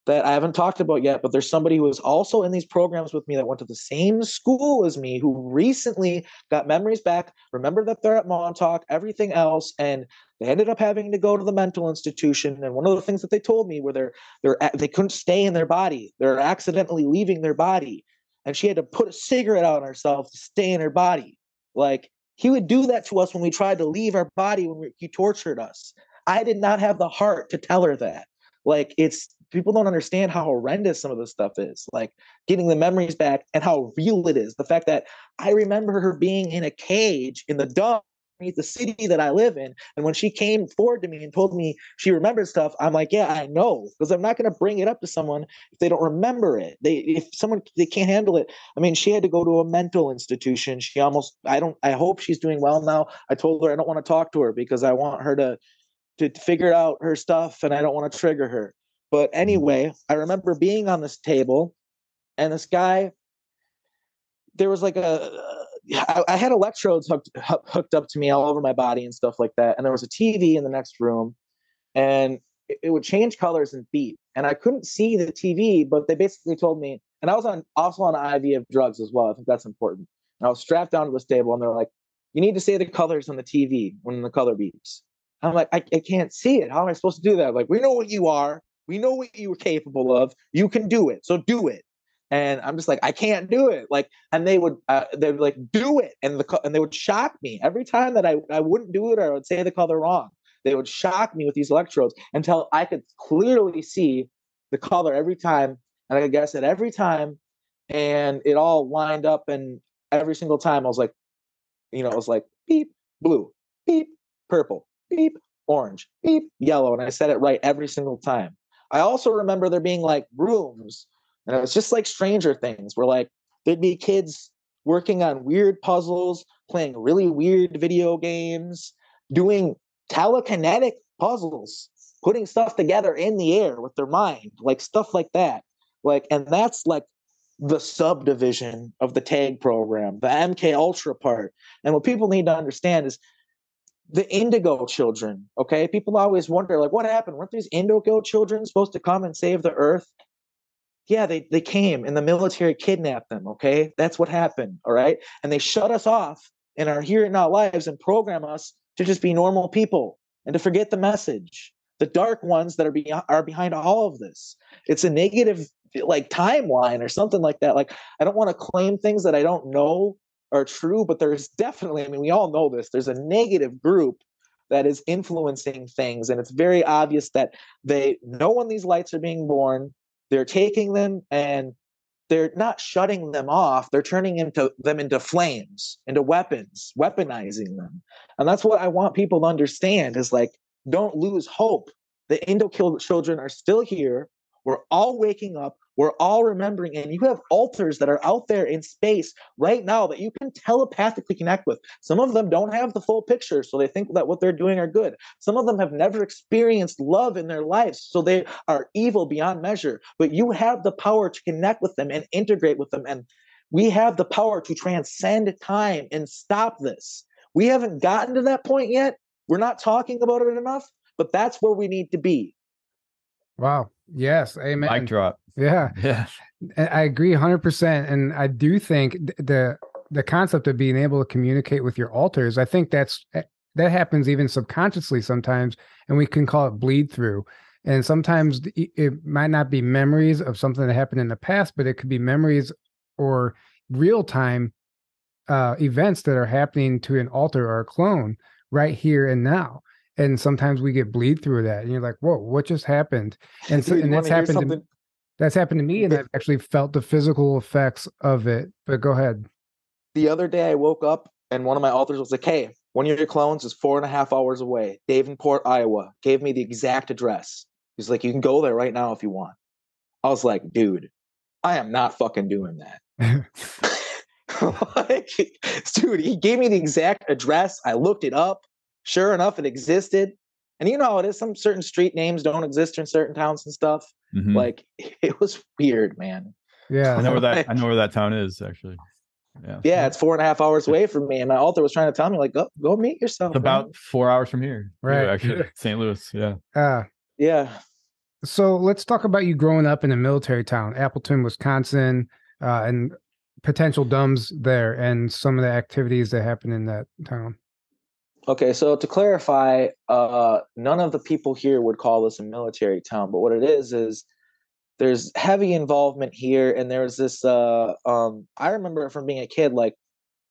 that I haven't talked about yet, but there's somebody who was also in these programs with me that went to the same school as me, who recently got memories back, remember that they're at Montauk, everything else, and they ended up having to go to the mental institution. And one of the things that they told me were they couldn't stay in their body. They're accidentally leaving their body. And she had to put a cigarette out on herself to stay in her body. Like, he would do that to us when we tried to leave our body, he tortured us. I did not have the heart to tell her that. Like, people don't understand how horrendous some of this stuff is, like getting the memories back and how real it is. The fact that I remember her being in a cage in the dump beneath the city that I live in. And when she came forward to me and told me she remembered stuff, I'm like, yeah, I know, because I'm not going to bring it up to someone if they don't remember it. They can't handle it. I mean, she had to go to a mental institution. I hope she's doing well now. I told her I don't want to talk to her because I want her to figure out her stuff and I don't want to trigger her. But anyway, I remember being on this table and this guy, there was like I had electrodes hooked up to me all over my body and stuff like that. And there was a TV in the next room, and it would change colors and beep. And I couldn't see the TV, but they basically told me, and I was also on an IV of drugs as well. I think that's important. And I was strapped down to this table, and they're like, you need to say the colors on the TV when the color beeps. I'm like, I can't see it. How am I supposed to do that? Like, we know what you are. We know what you were capable of. You can do it. So do it. And I'm just like, I can't do it. Like, and they would like, do it. And they would shock me every time that I wouldn't do it, or I would say the color wrong. They would shock me with these electrodes until I could clearly see the color every time. And I could guess it every time. And it all lined up. And every single time I was like, it was like beep, blue, beep, purple, beep, orange, beep, yellow. And I said it right every single time. I also remember there being like rooms, and it was just like Stranger Things, where like there'd be kids working on weird puzzles, playing really weird video games, doing telekinetic puzzles, putting stuff together in the air with their mind, like stuff like that. Like, and that's like the subdivision of the TAG program, the MK Ultra part. And what people need to understand is the indigo children, okay? People always wonder, like, what happened? Weren't these indigo children supposed to come and save the earth? Yeah, they came, and the military kidnapped them, okay? That's what happened, all right? And they shut us off in our here and now lives and program us to just be normal people and to forget the message. The dark ones that are behind all of this. It's a negative, like, timeline or something like that. Like, I don't want to claim things that I don't know are true, but there's definitely, I mean, we all know this, there's a negative group that is influencing things, and it's very obvious that they know when these lights are being born, they're taking them and they're not shutting them off, they're turning them into flames, into weapons, weaponizing them. And that's what I want people to understand is, like, don't lose hope. The Indo children are still here. We're all waking up. We're all remembering. And you have alters that are out there in space right now that you can telepathically connect with. Some of them don't have the full picture, so they think that what they're doing are good. Some of them have never experienced love in their lives, so they are evil beyond measure. But you have the power to connect with them and integrate with them. And we have the power to transcend time and stop this. We haven't gotten to that point yet. We're not talking about it enough, but that's where we need to be. Wow. Yes. Amen. Mic drop. Yeah. Yeah. I agree 100%. And I do think the concept of being able to communicate with your alters, I think that happens even subconsciously sometimes, and we can call it bleed through. And sometimes it might not be memories of something that happened in the past, but it could be memories or real time events that are happening to an alter or a clone right here and now. and sometimes we get bleed through that, and you're like, whoa, what just happened? And so, Dude, and you want that's to hear happened to something? that's happened to me, and I've actually felt the physical effects of it. But go ahead. The other day I woke up and one of my alters was like, hey, one of your clones is 4.5 hours away, Davenport, Iowa. Gave me the exact address. He's like, you can go there right now if you want. I was like, dude, I am not fucking doing that. Like, dude, he gave me the exact address. I looked it up. Sure enough, it existed. And you know how it is. Some certain street names don't exist in certain towns and stuff. Mhm. Like, it was weird, man. Yeah, I know where that Like, I know where that town is actually. Yeah. yeah, it's 4.5 hours away from me. And my alter was trying to tell me, like, go meet yourself. It's about 4 hours from here. Right. Too, actually, St. Louis. Yeah. Yeah. So let's talk about you growing up in a military town, Appleton, Wisconsin, and potential DUMBs there, and some of the activities that happen in that town. Okay, so to clarify, none of the people here would call this a military town, but what it is there's heavy involvement here, and there's this. I remember it from being a kid. Like,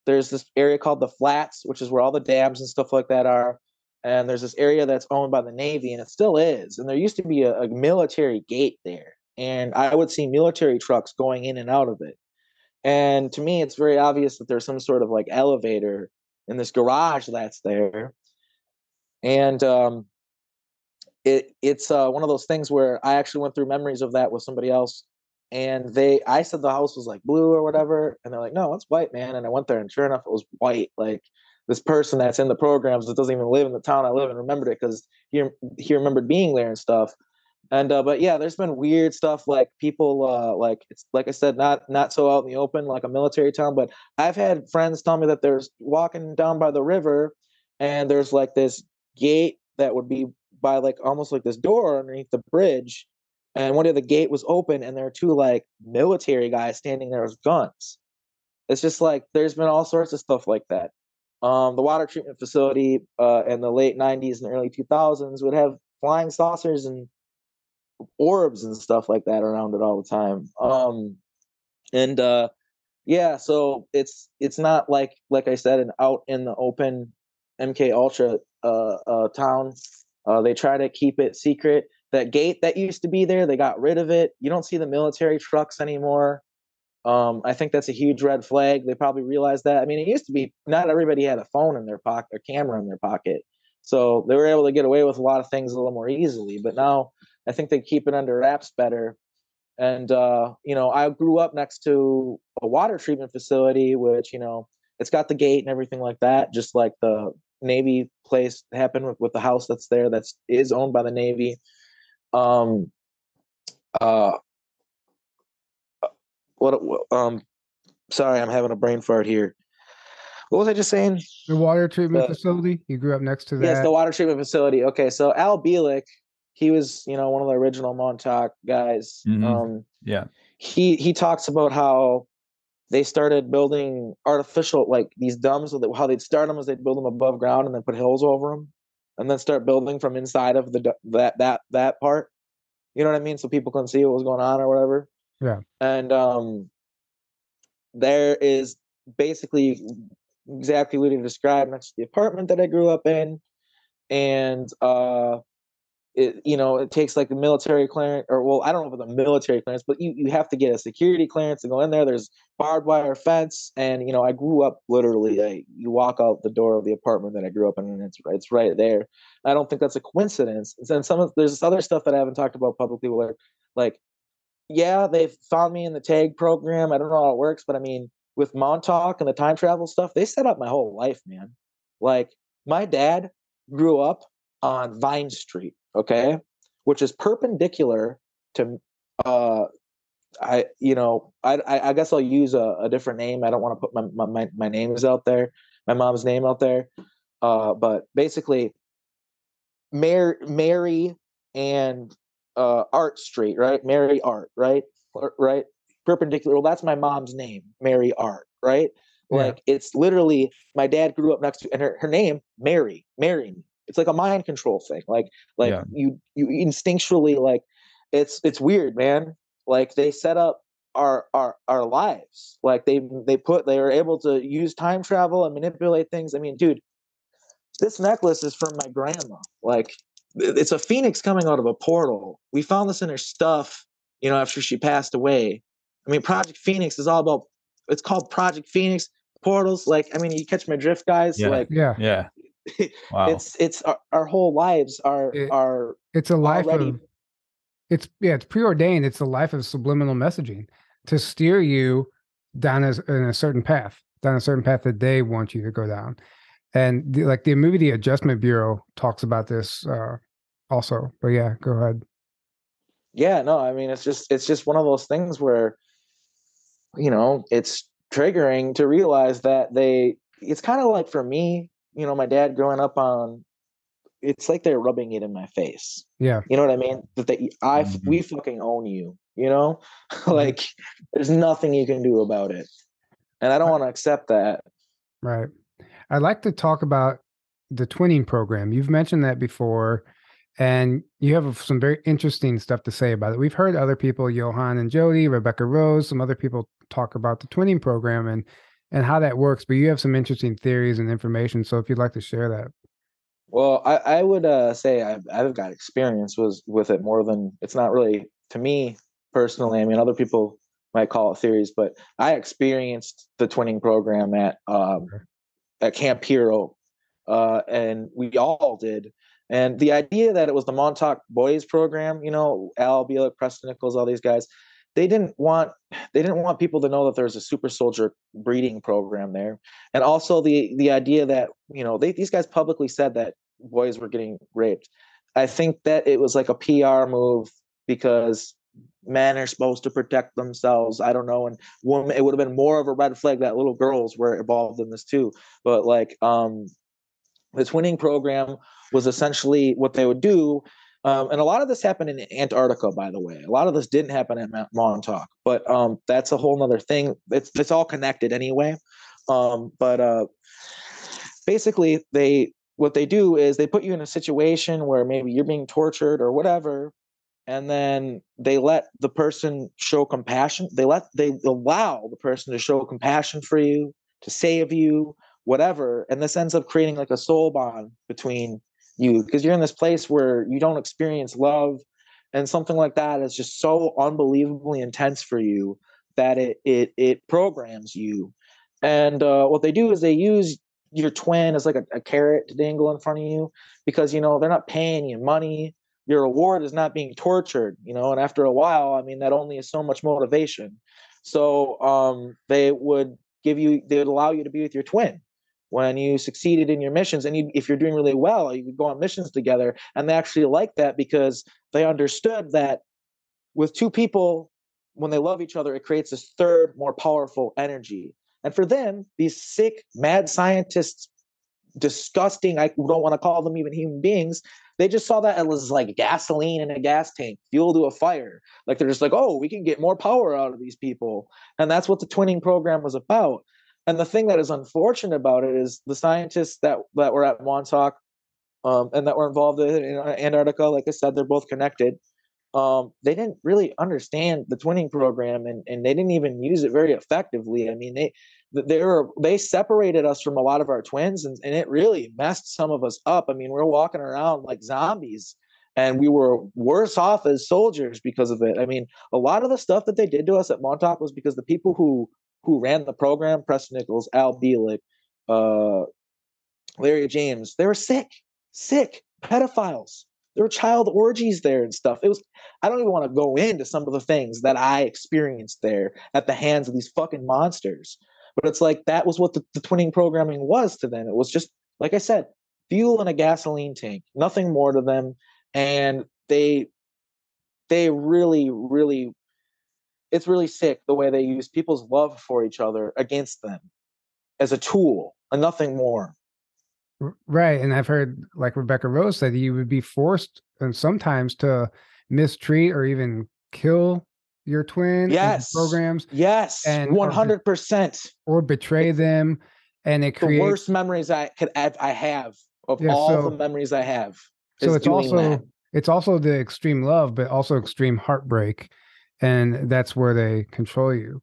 there's this area called the Flats, which is where all the dams and stuff like that are, and there's this area that's owned by the Navy, and it still is. And there used to be a military gate there, and I would see military trucks going in and out of it. And to me, it's very obvious that there's some sort of like elevator in this garage that's there. And it's one of those things where I actually went through memories of that with somebody else. And I said the house was like blue or whatever. And they're like, no, it's white, man. And I went there and sure enough, it was white. Like, this person that's in the programs that doesn't even live in the town I live in remembered it because he remembered being there and stuff. And but yeah, there's been weird stuff, like people like, it's like I said, not so out in the open like a military town, but I've had friends tell me that there's walking down by the river and there's like this gate that would be by like almost like this door underneath the bridge, and one day the gate was open and there were two like military guys standing there with guns. It's just like there's been all sorts of stuff like that. The water treatment facility in the late 90s and early 2000s would have flying saucers and orbs and stuff like that around it all the time. And yeah, so it's not like I said, an out in the open MK Ultra town. They try to keep it secret. That gate that used to be there, they got rid of it. You don't see the military trucks anymore. I think that's a huge red flag. They probably realized that. I mean, it used to be not everybody had a phone in their pocket, a camera in their pocket, so they were able to get away with a lot of things a little more easily. But now I think they keep it under wraps better. And you know, I grew up next to a water treatment facility, which, you know, it's got the gate and everything like that, just like the Navy place happened with the house that's there that is owned by the Navy. Um, uh, what? Sorry, I'm having a brain fart here. What was I just saying? The water treatment facility. You grew up next to that. Yes, the water treatment facility. Okay, so Al Bielek, he was, you know, one of the original Montauk guys. Mhm. Yeah. He talks about how they started building artificial, like these DUMBs. How they'd start them is they'd build them above ground and then put hills over them, and then start building from inside of that part. You know what I mean? So people couldn't see what was going on or whatever. Yeah. And there is basically exactly what he described next to the apartment that I grew up in. And it, you know, it takes like a military clearance, or well, I don't know about the military clearance, but you have to get a security clearance to go in there. There's barbed wire fence, and you know, I grew up literally. You walk out the door of the apartment that I grew up in, and it's right there. I don't think that's a coincidence. And there's this other stuff that I haven't talked about publicly, where like, yeah, they found me in the tag program. I don't know how it works, but I mean, with Montauk and the time travel stuff, they set up my whole life, man. Like, my dad grew up on Vine Street, okay, which is perpendicular to I guess I'll use a different name. I don't want to put my names out there, my mom's name out there. But basically, Mary and Art Street, right? Mary Art, right? Right? Perpendicular. Well, that's my mom's name, Mary Art, right? Yeah. Like, it's literally, my dad grew up next to, and her name, Mary me. It's like a mind control thing. Like Yeah. you instinctually, like, it's weird, man. Like, they set up our lives. Like, they were able to use time travel and manipulate things. I mean, dude, this necklace is from my grandma. Like, it's a phoenix coming out of a portal. We found this in her stuff, you know, after she passed away. I mean, Project Phoenix is all about, it's called Project Phoenix portals. Like, I mean, you catch my drift, guys. Yeah. Like, Yeah. Wow. it's our whole lives it's a life already, of, it's preordained. It's a life of subliminal messaging to steer you down in a certain path, that they want you to go down. And like the movie The Adjustment Bureau talks about this also. But yeah, go ahead. Yeah, no, I mean, it's just one of those things where, you know, it's triggering to realize that it's kind of like, for me, you know, my dad growing up on, it's like they're rubbing it in my face. Yeah. You know what I mean? That we fucking own you, you know? Like, there's nothing you can do about it. And I don't want to accept that. Right. I'd like to talk about the twinning program. You've mentioned that before, and you have some very interesting stuff to say about it. We've heard other people, Johan and Jody, Rebecca Rose, some other people talk about the twinning program and how that works, but you have some interesting theories and information. So if you'd like to share that. Well, I would say I've got experience with it more than, it's not really, to me personally, I mean, other people might call it theories, but I experienced the twinning program at Camp Hero, and we all did. And the idea that it was the Montauk Boys program, you know, Al Bielek, Preston Nichols, all these guys, they didn't want people to know that there's a super soldier breeding program there. And also the idea that, you know, these guys publicly said that boys were getting raped. I think that it was like a PR move because men are supposed to protect themselves. I don't know. And women, it would have been more of a red flag that little girls were involved in this too. But like, the twinning program was essentially what they would do. And a lot of this happened in Antarctica, by the way. A lot of this didn't happen at Montauk, but that's a whole nother thing. It's all connected anyway. But basically, what they do is they put you in a situation where maybe you're being tortured or whatever, and then they let the person show compassion. They allow the person to show compassion for you, to save you, whatever. And this ends up creating like a soul bond between you, because you're in this place where you don't experience love, and something like that is just so unbelievably intense for you that it programs you. And what they do is they use your twin as like a carrot to dangle in front of you, because, you know, they're not paying you money. Your reward is not being tortured, you know. And after a while, I mean, that only is so much motivation. So they would allow you to be with your twin when you succeeded in your missions. And if you're doing really well, you could go on missions together. And they actually like that because they understood that with two people, when they love each other, it creates this third, more powerful energy. And for them, these sick, mad scientists, disgusting, I don't want to call them even human beings, they just saw that it was like gasoline in a gas tank, fuel to a fire. Like, they're just like, oh, we can get more power out of these people. And that's what the twinning program was about. And the thing that is unfortunate about it is the scientists that were at Montauk and that were involved in Antarctica, like I said, they're both connected. They didn't really understand the twinning program, and they didn't even use it very effectively. I mean, they separated us from a lot of our twins, and it really messed some of us up. I mean, we're walking around like zombies, and we were worse off as soldiers because of it. I mean, a lot of the stuff that they did to us at Montauk was because the people who ran the program, Preston Nichols, Al Bielek, Larry James, they were sick pedophiles. There were child orgies there and stuff. I don't even want to go into some of the things that I experienced there at the hands of these fucking monsters. But it's like, that was what the twinning programming was to them. It was just, like I said, fuel in a gasoline tank, nothing more to them. And they really, really, it's really sick the way they use people's love for each other against them as a tool and nothing more. Right. And I've heard, like Rebecca Rose said, you would be forced and sometimes to mistreat or even kill your twin. Yes. In programs. Yes. And 100%. Or betray them. And it creates the worst memories I have of all the memories I have. So it's also the extreme love, but also extreme heartbreak. And that's where they control you.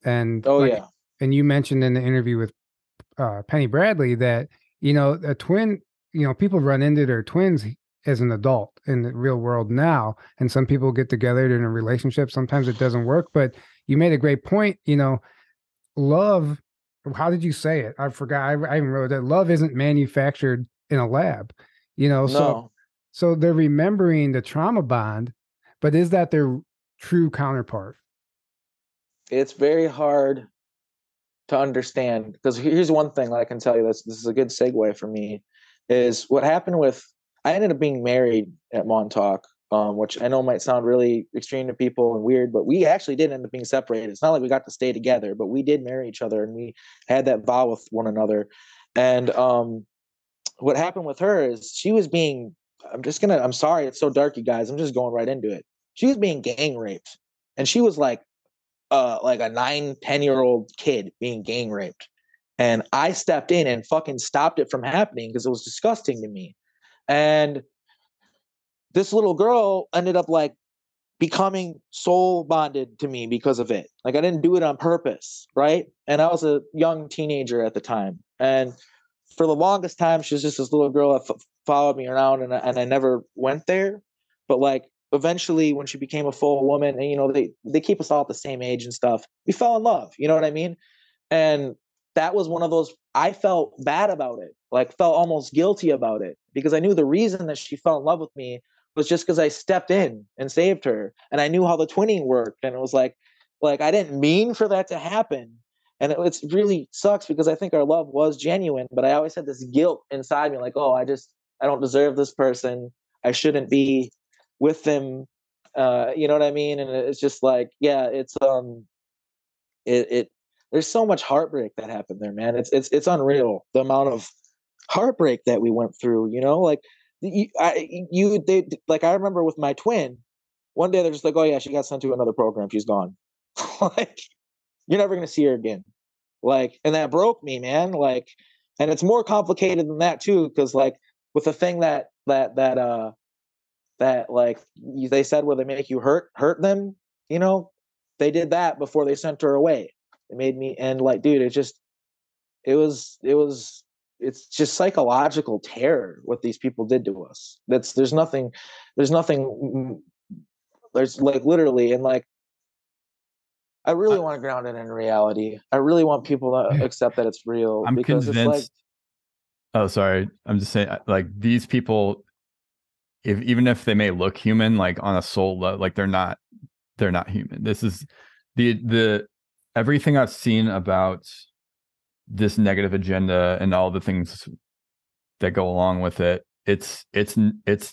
And yeah. And you mentioned in the interview with Penny Bradley that A twin, people run into their twins as an adult in the real world now, and some people get together in a relationship. Sometimes it doesn't work, but you made a great point. Love, how did you say it? I forgot. I even wrote that love isn't manufactured in a lab, so No, they're remembering the trauma bond, but is that their true counterpart? it's very hard to understand, because here's one thing that I can tell you, this is a good segue for me, is what happened with, I ended up being married at Montauk, which I know might sound really extreme to people and weird, but we actually did end up being separated. It's not like we got to stay together, but we did marry each other and we had that vow with one another. And what happened with her is she was being, I'm sorry, it's so dark, you guys. I'm just going right into it. She was being gang raped. And she was like a 9, 10-year-old kid being gang raped. And I stepped in and fucking stopped it from happening because it was disgusting to me. And this little girl ended up like becoming soul bonded to me because of it. Like I didn't do it on purpose, right? And I was a young teenager at the time. And for the longest time, she was just this little girl that followed me around, and I never went there. But like eventually, when she became a full woman, and they keep us all at the same age and stuff, we fell in love. You know what I mean? And that was one of those. I felt bad about it, like felt almost guilty about it, because I knew the reason that she fell in love with me was just because I stepped in and saved her, and I knew how the twinning worked, and it was like I didn't mean for that to happen. And it's really sucks because I think our love was genuine, but I always had this guilt inside me, like, oh, I don't deserve this person. I shouldn't be with them. You know what I mean? And it's just like, yeah, it there's so much heartbreak that happened there, man. It's unreal, the amount of heartbreak that we went through. Like I remember with my twin, one day they're just like, oh yeah, she got sent to another program. She's gone. Like, you're never going to see her again. Like, and that broke me, man. Like, and it's more complicated than that too. Cause like with the thing that like they said, where they make you hurt them, they did that before they sent her away. It made me, and like, dude, it's just psychological terror what these people did to us. There's nothing, there's like literally, and like, I really want to ground it in reality. I really want people to accept that it's real. I'm because convinced. It's like, oh, sorry. I'm just saying, like, these people, even if they may look human, like on a soul level, like they're not human. This is the everything I've seen about this negative agenda and all the things that go along with it. It's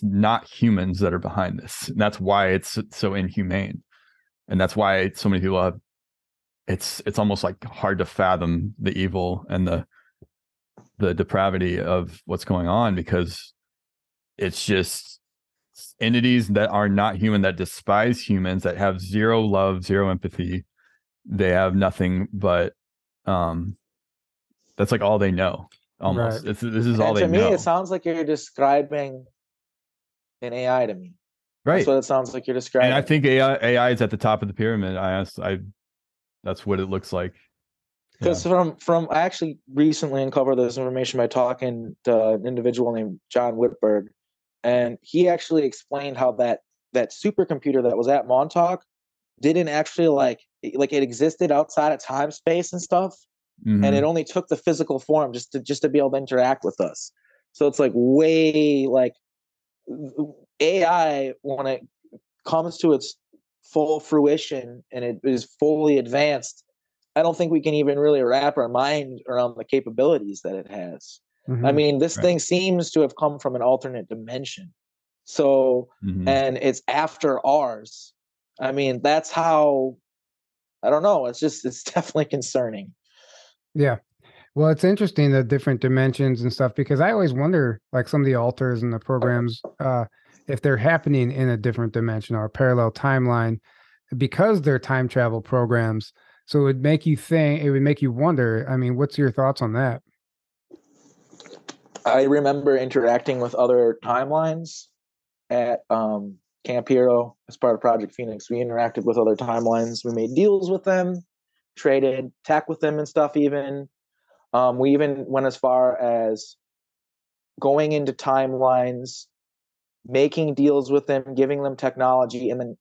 not humans that are behind this. And that's why it's so inhumane. And that's why so many people have, it's almost like hard to fathom the evil and the depravity of what's going on, because it's just entities that are not human, that despise humans, that have zero love, zero empathy. They have nothing but that's like all they know. Almost. Right. This is all and they to me, know. it sounds like you're describing an AI to me. Right. That's what it sounds like you're describing. And I think AI is at the top of the pyramid. That's what it looks like. Because from I actually recently uncovered this information by talking to an individual named John Whitberg, and he actually explained how that supercomputer that was at Montauk didn't actually like it existed outside of time, space, and stuff, Mm-hmm. and it only took the physical form just to be able to interact with us. So it's like way like AI, when it comes to its full fruition and it is fully advanced, I don't think we can even really wrap our mind around the capabilities that it has. Mm-hmm. I mean, this thing seems to have come from an alternate dimension. So, and it's after ours. I mean, that's how, I don't know. It's definitely concerning. Yeah. Well, it's interesting, the different dimensions and stuff, because I always wonder, like some of the alters and the programs, if they're happening in a different dimension or a parallel timeline, because they're time travel programs. So it would make you wonder. I mean, what's your thoughts on that? I remember interacting with other timelines at Camp Hero as part of Project Phoenix. We interacted with other timelines. We made deals with them, traded tech with them and stuff even. We even went as far as going into timelines, making deals with them, giving them technology, and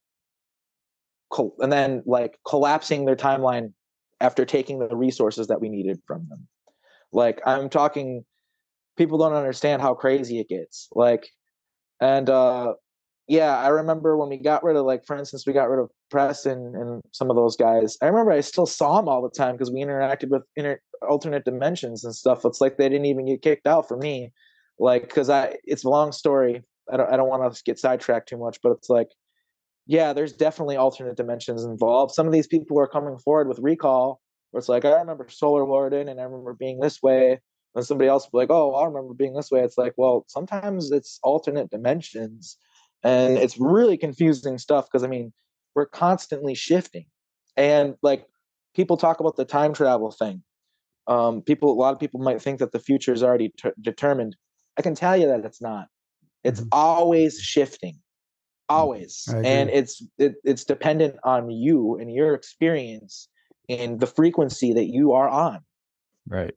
then like collapsing their timeline after taking the resources that we needed from them. Like, I'm talking, people don't understand how crazy it gets. Like, and yeah, I remember when we got rid of, like, for instance, we got rid of Preston and some of those guys. I remember I still saw them all the time because we interacted with alternate dimensions and stuff. It's like they didn't even get kicked out for me. Like, because it's a long story. I don't want to get sidetracked too much, but it's like, yeah, there's definitely alternate dimensions involved. Some of these people are coming forward with recall, where it's like, I remember Solar Warden and I remember being this way. And somebody else will be like, oh, I remember being this way. It's like, well, sometimes it's alternate dimensions. And it's really confusing stuff because, I mean, we're constantly shifting. And like, people talk about the time travel thing. A lot of people might think that the future is already determined. I can tell you that it's not. It's always shifting, always. And it's dependent on you and your experience and the frequency that you are on. Right.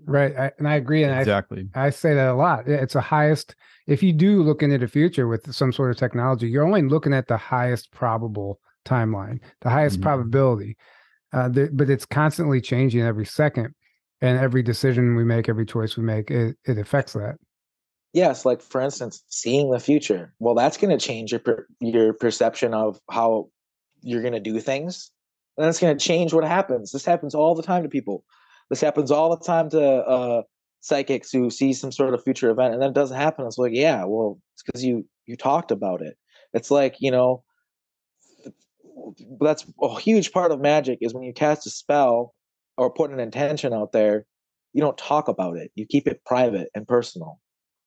Right. And I agree. And exactly. I say that a lot. It's the highest. If you do look into the future with some sort of technology, you're only looking at the highest probable timeline, the highest probability. But it's constantly changing every second. And every decision we make, every choice we make, it affects that. Yes. Like, for instance, seeing the future. Well, that's going to change your perception of how you're going to do things. And that's going to change what happens. This happens all the time to people. This happens all the time to psychics who see some sort of future event, and then it doesn't happen. It's like, yeah, well, it's because you talked about it. It's like, you know, that's a huge part of magic is when you cast a spell or put an intention out there, you don't talk about it. You keep it private and personal.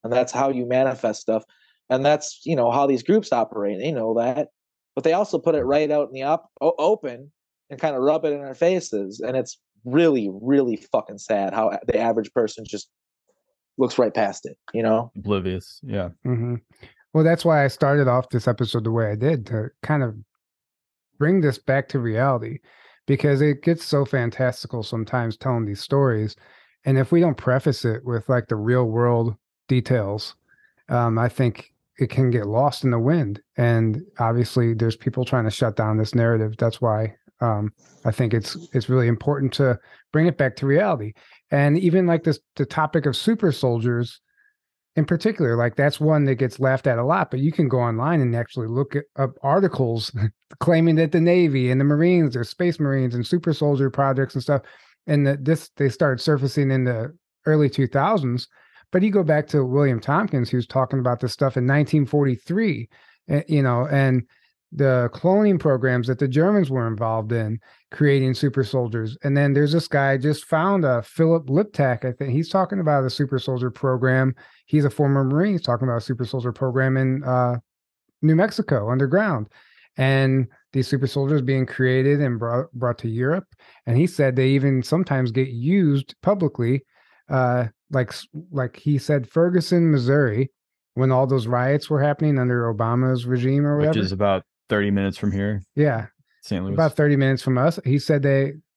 And that's how you manifest stuff. And that's, you know, how these groups operate. They know that. But they also put it right out in the open and kind of rub it in our faces. And it's really, really fucking sad how the average person just looks right past it, you know? Oblivious. Yeah. Mm-hmm. Well, that's why I started off this episode the way I did, to kind of bring this back to reality, because it gets so fantastical sometimes telling these stories. And if we don't preface it with like the real world details, I think it can get lost in the wind. And obviously there's people trying to shut down this narrative. That's why I think it's really important to bring it back to reality. And even like the topic of super soldiers in particular, like that's one that gets laughed at a lot, but you can go online and actually look up articles claiming that the Navy and the Marines or Space Marines and super soldier projects and stuff, and they started surfacing in the early 2000s. But you go back to William Tompkins, who's talking about this stuff in 1943, you know, and the cloning programs that the Germans were involved in creating super soldiers. And then there's this guy I just found, Philip Liptak, I think he's talking about a super soldier program. He's a former Marine. He's talking about a super soldier program in New Mexico underground. And these super soldiers being created and brought to Europe. And he said they even sometimes get used publicly, like he said, Ferguson, Missouri, when all those riots were happening under Obama's regime or whatever. Which is about 30 minutes from here. Yeah. St. Louis. About 30 minutes from us. He said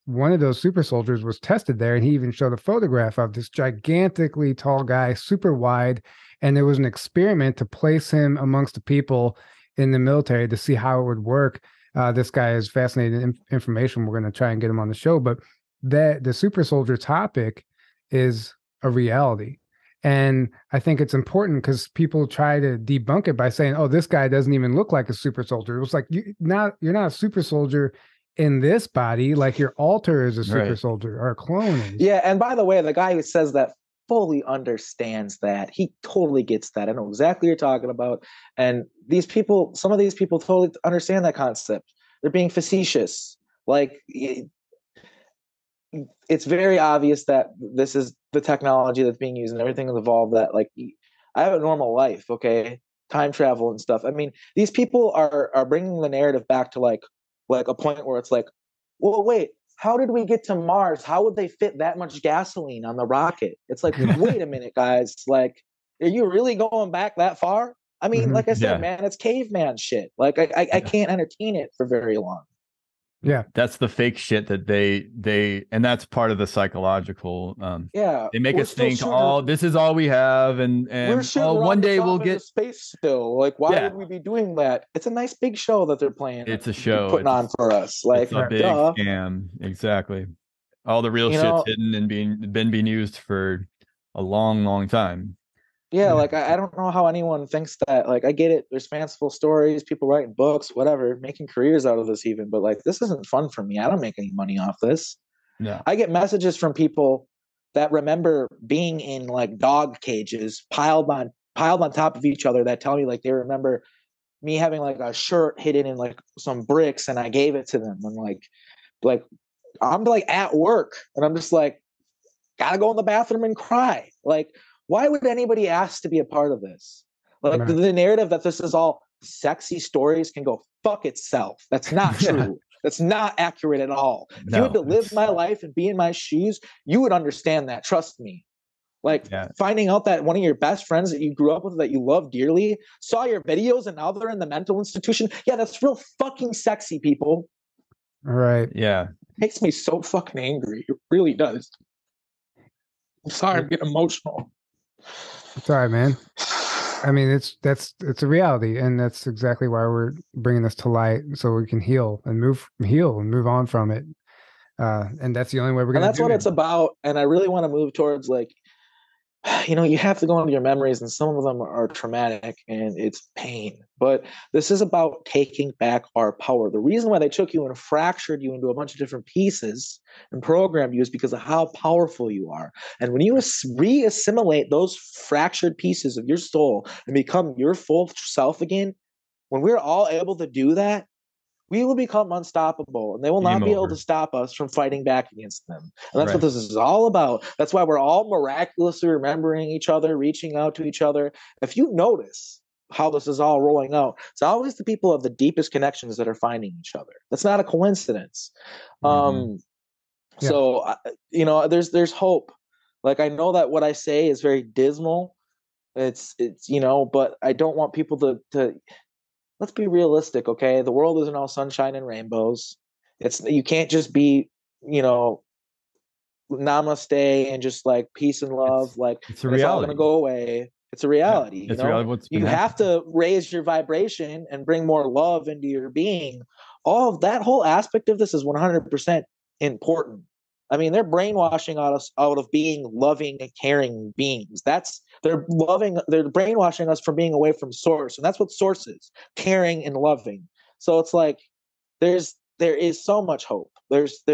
one of those super soldiers was tested there, and he even showed a photograph of this gigantically tall guy, super wide. And there was an experiment to place him amongst the people in the military to see how it would work. This guy is fascinating information. We're going to try and get him on the show, but the super soldier topic is a reality. And I think it's important because people try to debunk it by saying, oh, this guy doesn't even look like a super soldier. It was like, you're not a super soldier in this body, like your alter is a super soldier or a clone is. Yeah, and by the way, the guy who says that fully understands that. He totally gets that. I know exactly what you're talking about. And some of these people totally understand that concept. They're being facetious. Like, it's very obvious that this is the technology that's being used and everything is evolved, that like I have a normal life, okay, time travel and stuff. I mean, these people are bringing the narrative back to like a point where it's like, well, wait, how did we get to Mars? How would they fit that much gasoline on the rocket? It's like, wait a minute, guys, like, are you really going back that far? I mean, like I said, man, it's caveman shit. Like I can't entertain it for very long. Yeah. That's the fake shit that and that's part of the psychological. They make us think, oh, this is all we have, and we're shooting one day we'll into get space still. Like, why would we be doing that? It's a nice big show that they're playing. It's a show putting on for us. Like, it's a big scam. Exactly. All the real shit's hidden and being used for a long, long time. Yeah, like I don't know how anyone thinks that. Like, I get it. There's fanciful stories, people writing books, whatever, making careers out of this even. But like, this isn't fun for me. I don't make any money off this. No. I get messages from people that remember being in like dog cages piled on top of each other that tell me like they remember me having like a shirt hidden in like some bricks and I gave it to them. And like I'm like at work and I'm just like, gotta go in the bathroom and cry. Like, why would anybody ask to be a part of this? Like the narrative that this is all sexy stories can go fuck itself. That's not true. That's not accurate at all. If you had to live my life and be in my shoes, you would understand that. Trust me. Like finding out that one of your best friends that you grew up with, that you love dearly, saw your videos and now they're in the mental institution. Yeah, that's real fucking sexy, people. All right. Yeah. It makes me so fucking angry. It really does. I'm sorry, I'm getting emotional. It's all right, man. I mean, it's a reality, and that's exactly why we're bringing this to light, so we can heal and move on from it. And that's the only way we're going to. And that's what it's about. And I really want to move towards like, you have to go into your memories, and some of them are traumatic and it's pain. But this is about taking back our power. The reason why they took you and fractured you into a bunch of different pieces and programmed you is because of how powerful you are. And when you re-assimilate those fractured pieces of your soul and become your full self again, when we're all able to do that, we will become unstoppable, and they will not be able to stop us from fighting back against them. And that's what this is all about. That's why we're all miraculously remembering each other, reaching out to each other. If you notice how this is all rolling out, it's always the people of the deepest connections that are finding each other. That's not a coincidence. So, there's hope. Like, I know that what I say is very dismal. It's but I don't want people to let's be realistic, okay? The world isn't all sunshine and rainbows. You can't just be, namaste and just like peace and love. It's all going to go away. It's a reality. It's reality. You have to raise your vibration and bring more love into your being. All of that whole aspect of this is 100% important. I mean, they're brainwashing us out of being loving and caring beings. They're brainwashing us from being away from source. And that's what source is, caring and loving. So it's like, there is so much hope. There's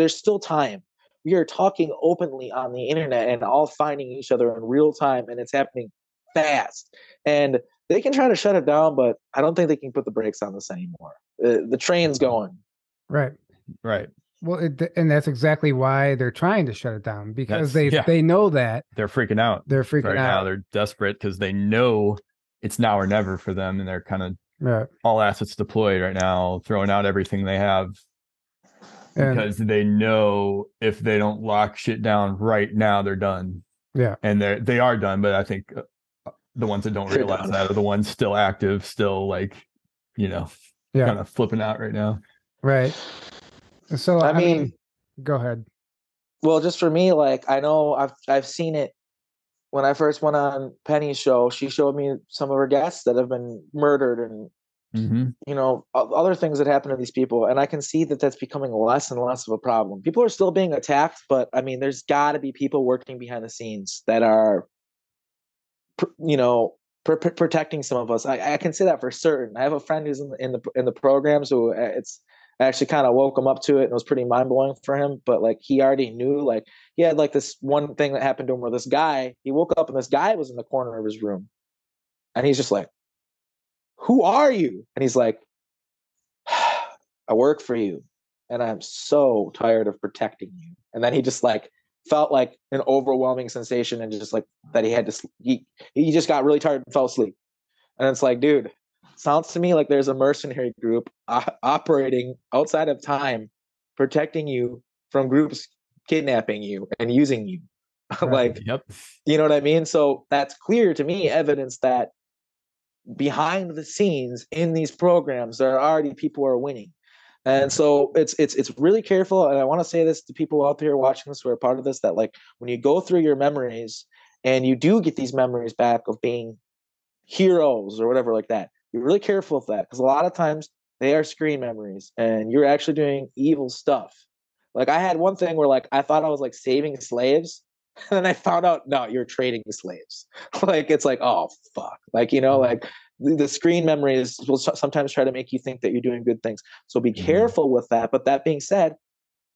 still time. We are talking openly on the internet and all finding each other in real time, and it's happening fast. And they can try to shut it down, but I don't think they can put the brakes on this anymore. The train's going. Right. Well, and that's exactly why they're trying to shut it down, because they know that they're freaking out. They're freaking out. Now. They're desperate because they know it's now or never for them, and they're kind of all assets deployed right now, throwing out everything they have, because they know if they don't lock shit down right now, they're done. Yeah, and they are done. But I think the ones that don't realize that are the ones still active, still kind of flipping out right now. Right. So I mean, go ahead. Well, just for me, like, I know I've seen it when I first went on Penny's show. She showed me some of her guests that have been murdered and other things that happen to these people, and I can see that that's becoming less and less of a problem. People are still being attacked, but I mean, there's got to be people working behind the scenes that are protecting some of us. I can say that for certain. I have a friend who's in the program, so I actually kind of woke him up to it, and it was pretty mind blowing for him. But like, he already knew, like, he had like this one thing that happened to him where this guy, he woke up and this guy was in the corner of his room, and he's just like, "Who are you?" And he's like, "I work for you, and I'm so tired of protecting you." And then he just like felt like an overwhelming sensation, and just like that he had to, he just got really tired and fell asleep. And it's like, dude, sounds to me like there's a mercenary group operating outside of time, protecting you from groups kidnapping you and using you. Like, you know what I mean? So that's clear to me evidence that behind the scenes in these programs, there are already people who are winning. And so it's really careful. And I want to say this to people out there watching this who are part of this, that like when you go through your memories and you do get these memories back of being heroes or whatever like that, be really careful of that, because a lot of times they are screen memories and you're actually doing evil stuff. Like I had one thing where like I thought I was like saving slaves, and then I found out no, you're trading slaves. Like it's like, oh fuck, like like the screen memories will sometimes try to make you think that you're doing good things. So be careful with that. But that being said,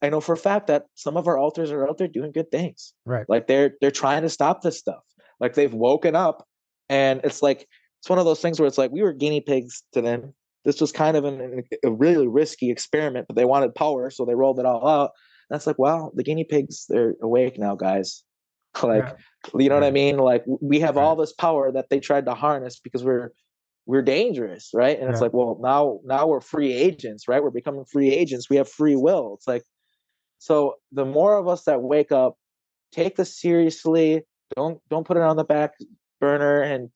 I know for a fact that some of our alters are out there doing good things. Right. Like they're trying to stop this stuff. Like they've woken up, and it's like it's one of those things where it's like we were guinea pigs to them. This was kind of a really risky experiment, but they wanted power, so they rolled it all out. And it's like, well, the guinea pigs, they're awake now, guys. Like, you know what I mean? Like we have all this power that they tried to harness because we're dangerous, right? And it's like, well, now we're free agents, right? We're becoming free agents. We have free will. It's like, so the more of us that wake up, take this seriously. Don't put it on the back burner and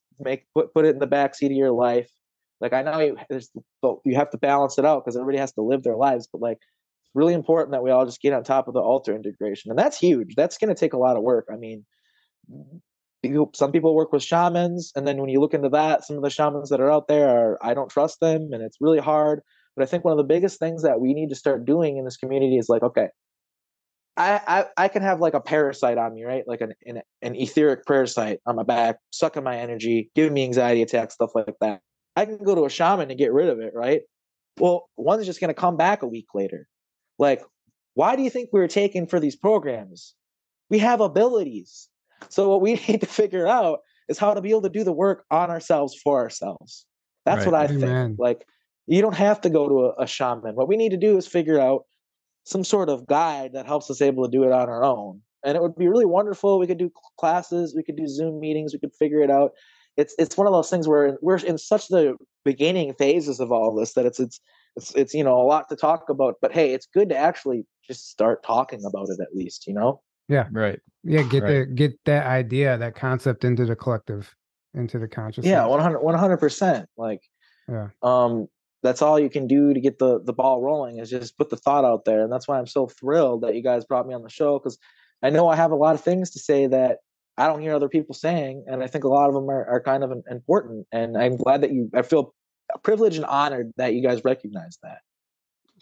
put it in the back seat of your life. Like I know you have to balance it out because everybody has to live their lives, but like it's really important that we all just get on top of the altar integration, and that's huge. That's going to take a lot of work. I mean, some people work with shamans, and then when you look into that, some of the shamans that are out there I don't trust them, and it's really hard. But I think one of the biggest things that we need to start doing in this community is like, okay, I can have like a parasite on me, right? Like an etheric parasite on my back, sucking my energy, giving me anxiety attacks, stuff like that. I can go to a shaman and get rid of it, right? Well, one's just going to come back a week later. Like, why do you think we were taken for these programs? We have abilities. So what we need to figure out is how to be able to do the work on ourselves for ourselves. That's what I think. Like, you don't have to go to a shaman. What we need to do is figure out some sort of guide that helps us able to do it on our own. And it would be really wonderful. We could do classes, we could do Zoom meetings, we could figure it out. It's one of those things where we're in such the beginning phases of all this that it's a lot to talk about. But hey, it's good to actually just start talking about it at least, Yeah. Right. Yeah. Get that idea, that concept into the collective, into the consciousness. Yeah. 100%. Like, that's all you can do to get the ball rolling is just put the thought out there. And that's why I'm so thrilled that you guys brought me on the show, because I know I have a lot of things to say that I don't hear other people saying. And I think a lot of them are kind of important. And I'm glad that I feel privileged and honored that you guys recognize that.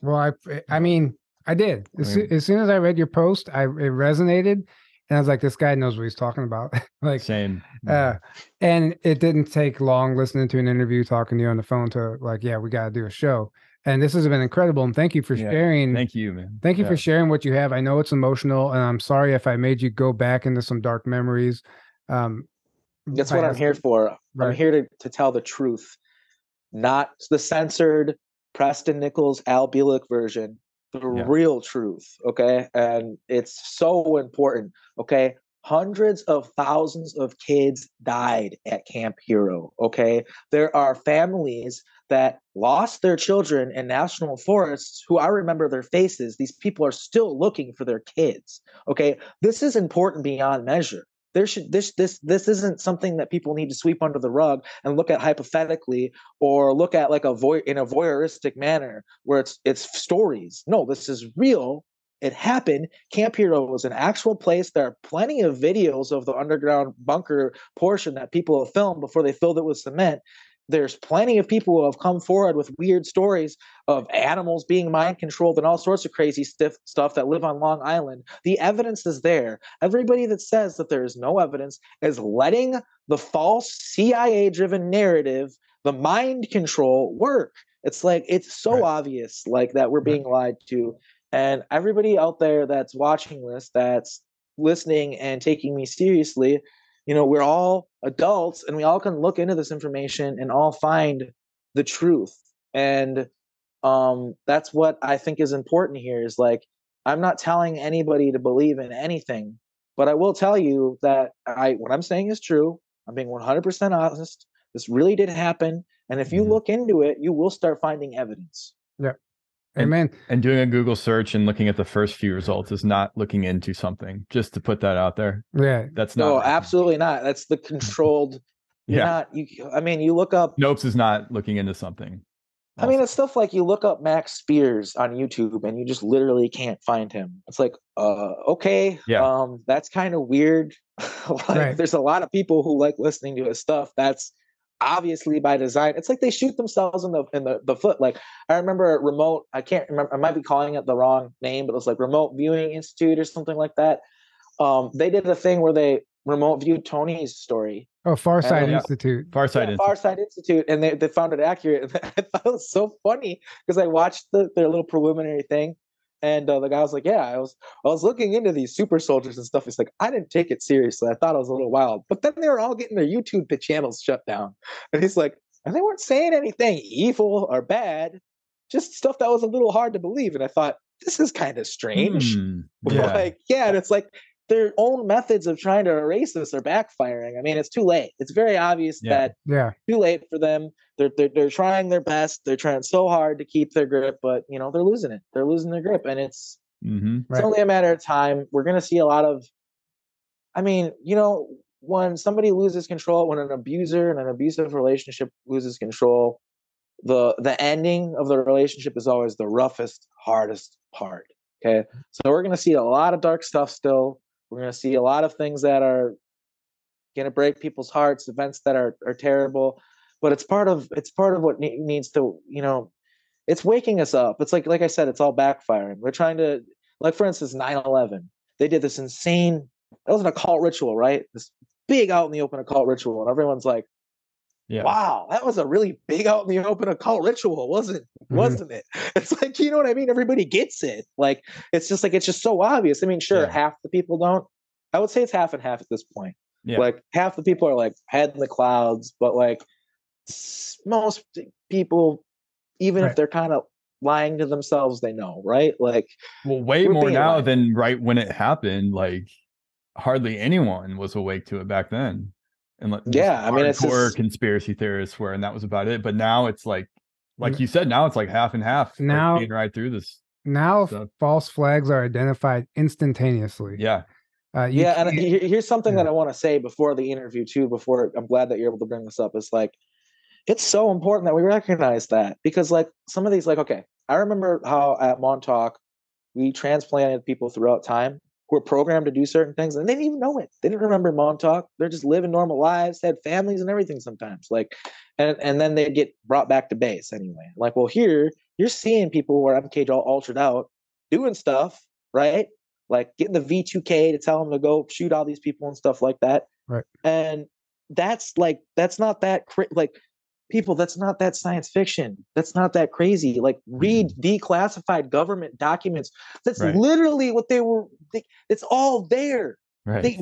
Well, I mean, I did. As soon as I read your post, it resonated. And I was like, this guy knows what he's talking about. Like, same. And it didn't take long listening to an interview, talking to you on the phone to like, yeah, we got to do a show. And this has been incredible. And thank you for sharing. Thank you, man. Thank you for sharing what you have. I know it's emotional, and I'm sorry if I made you go back into some dark memories. That's what I'm here for. Right. I'm here to tell the truth, not the censored Preston Nichols, Al Bielek version. The real truth, okay? And it's so important, okay? Hundreds of thousands of kids died at Camp Hero, okay? There are families that lost their children in national forests who I remember their faces. These people are still looking for their kids, okay? This is important beyond measure. This isn't something that people need to sweep under the rug and look at hypothetically or look at like in a voyeuristic manner where it's stories. No, this is real. It happened. Camp Hero was an actual place. There are plenty of videos of the underground bunker portion that people have filmed before they filled it with cement. There's plenty of people who have come forward with weird stories of animals being mind controlled and all sorts of crazy stuff that live on Long Island. The evidence is there. Everybody that says that there is no evidence is letting the false CIA-driven narrative, the mind control, work. It's like, it's so obvious like that we're being lied to. And everybody out there that's watching this, that's listening and taking me seriously, we're all adults and we all can look into this information and all find the truth. And that's what I think is important here is like, I'm not telling anybody to believe in anything, but I will tell you that what I'm saying is true. I'm being 100% honest. This really did happen. And if you look into it, you will start finding evidence. Yeah. Amen. And doing a Google search and looking at the first few results is not looking into something, just to put that out there. Yeah. That's not. No, absolutely not. That's the controlled. You look up. Nopes is not looking into something. I mean, it's stuff like you look up Max Spears on YouTube and you just literally can't find him. It's like, okay, that's kind of weird. There's a lot of people who like listening to his stuff. That's obviously by design. It's like they shoot themselves in the foot. Like I remember remote, I can't remember, I might be calling it the wrong name, but it was like Remote Viewing Institute or something like that. They did a thing where they remote viewed Tony's story. Oh, Farsight Institute. Farsight Institute, and they found it accurate. I thought it was so funny because I watched their little preliminary thing, and the guy was like, "Yeah, I was looking into these super soldiers and stuff." He's like, "I didn't take it seriously. I thought it was a little wild." But then they were all getting their YouTube channels shut down, and he's like, "And they weren't saying anything evil or bad, just stuff that was a little hard to believe." And I thought, this is kind of strange. And it's like their own methods of trying to erase this are backfiring. I mean, it's too late. It's very obvious that too late for them. They're trying their best. They're trying so hard to keep their grip, but they're losing it. They're losing their grip, and it's only a matter of time. We're going to see a lot of. I mean, when somebody loses control, when an abuser in an abusive relationship loses control, the ending of the relationship is always the roughest, hardest part. Okay, so we're going to see a lot of dark stuff still. We're going to see a lot of things that are going to break people's hearts, events that are terrible, but it's part of what needs to, it's waking us up. It's like I said, it's all backfiring. We're trying to, like, for instance, 9/11, they did this insane, that was an occult ritual, right? This big out in the open occult ritual. And everyone's like, wow, that was a really big out in the open occult ritual, wasn't it? It's like, you know what I mean? Everybody gets it. Like, it's just so obvious. I mean, sure, half the people don't. I would say it's half and half at this point. Yeah. Like, half the people are like head in the clouds, but like most people, even if they're kind of lying to themselves, they know, right? Like, well, way more now than right when it happened. Like, hardly anyone was awake to it back then. And I mean, it's core conspiracy theorists were, and that was about it. But now it's like you said, now it's like half and half. Now, being right through this. Now, false flags are identified instantaneously. Yeah. And here's something that I want to say before the interview too. I'm glad that you're able to bring this up. It's like, it's so important that we recognize that, because like some of these, like, okay, I remember how at Montauk we transplanted people throughout time who were programmed to do certain things, and they didn't even know it. They didn't remember Montauk. They're just living normal lives, had families and everything sometimes. Like, and then they get brought back to base anyway. Like, well, here you're seeing people who are MK altered out doing stuff, right? Like getting the V2K to tell them to go shoot all these people and stuff like that. Right. And that's not that people, that's not that science fiction. That's not that crazy. Like, read declassified government documents. That's literally what they were. It's all there. Right.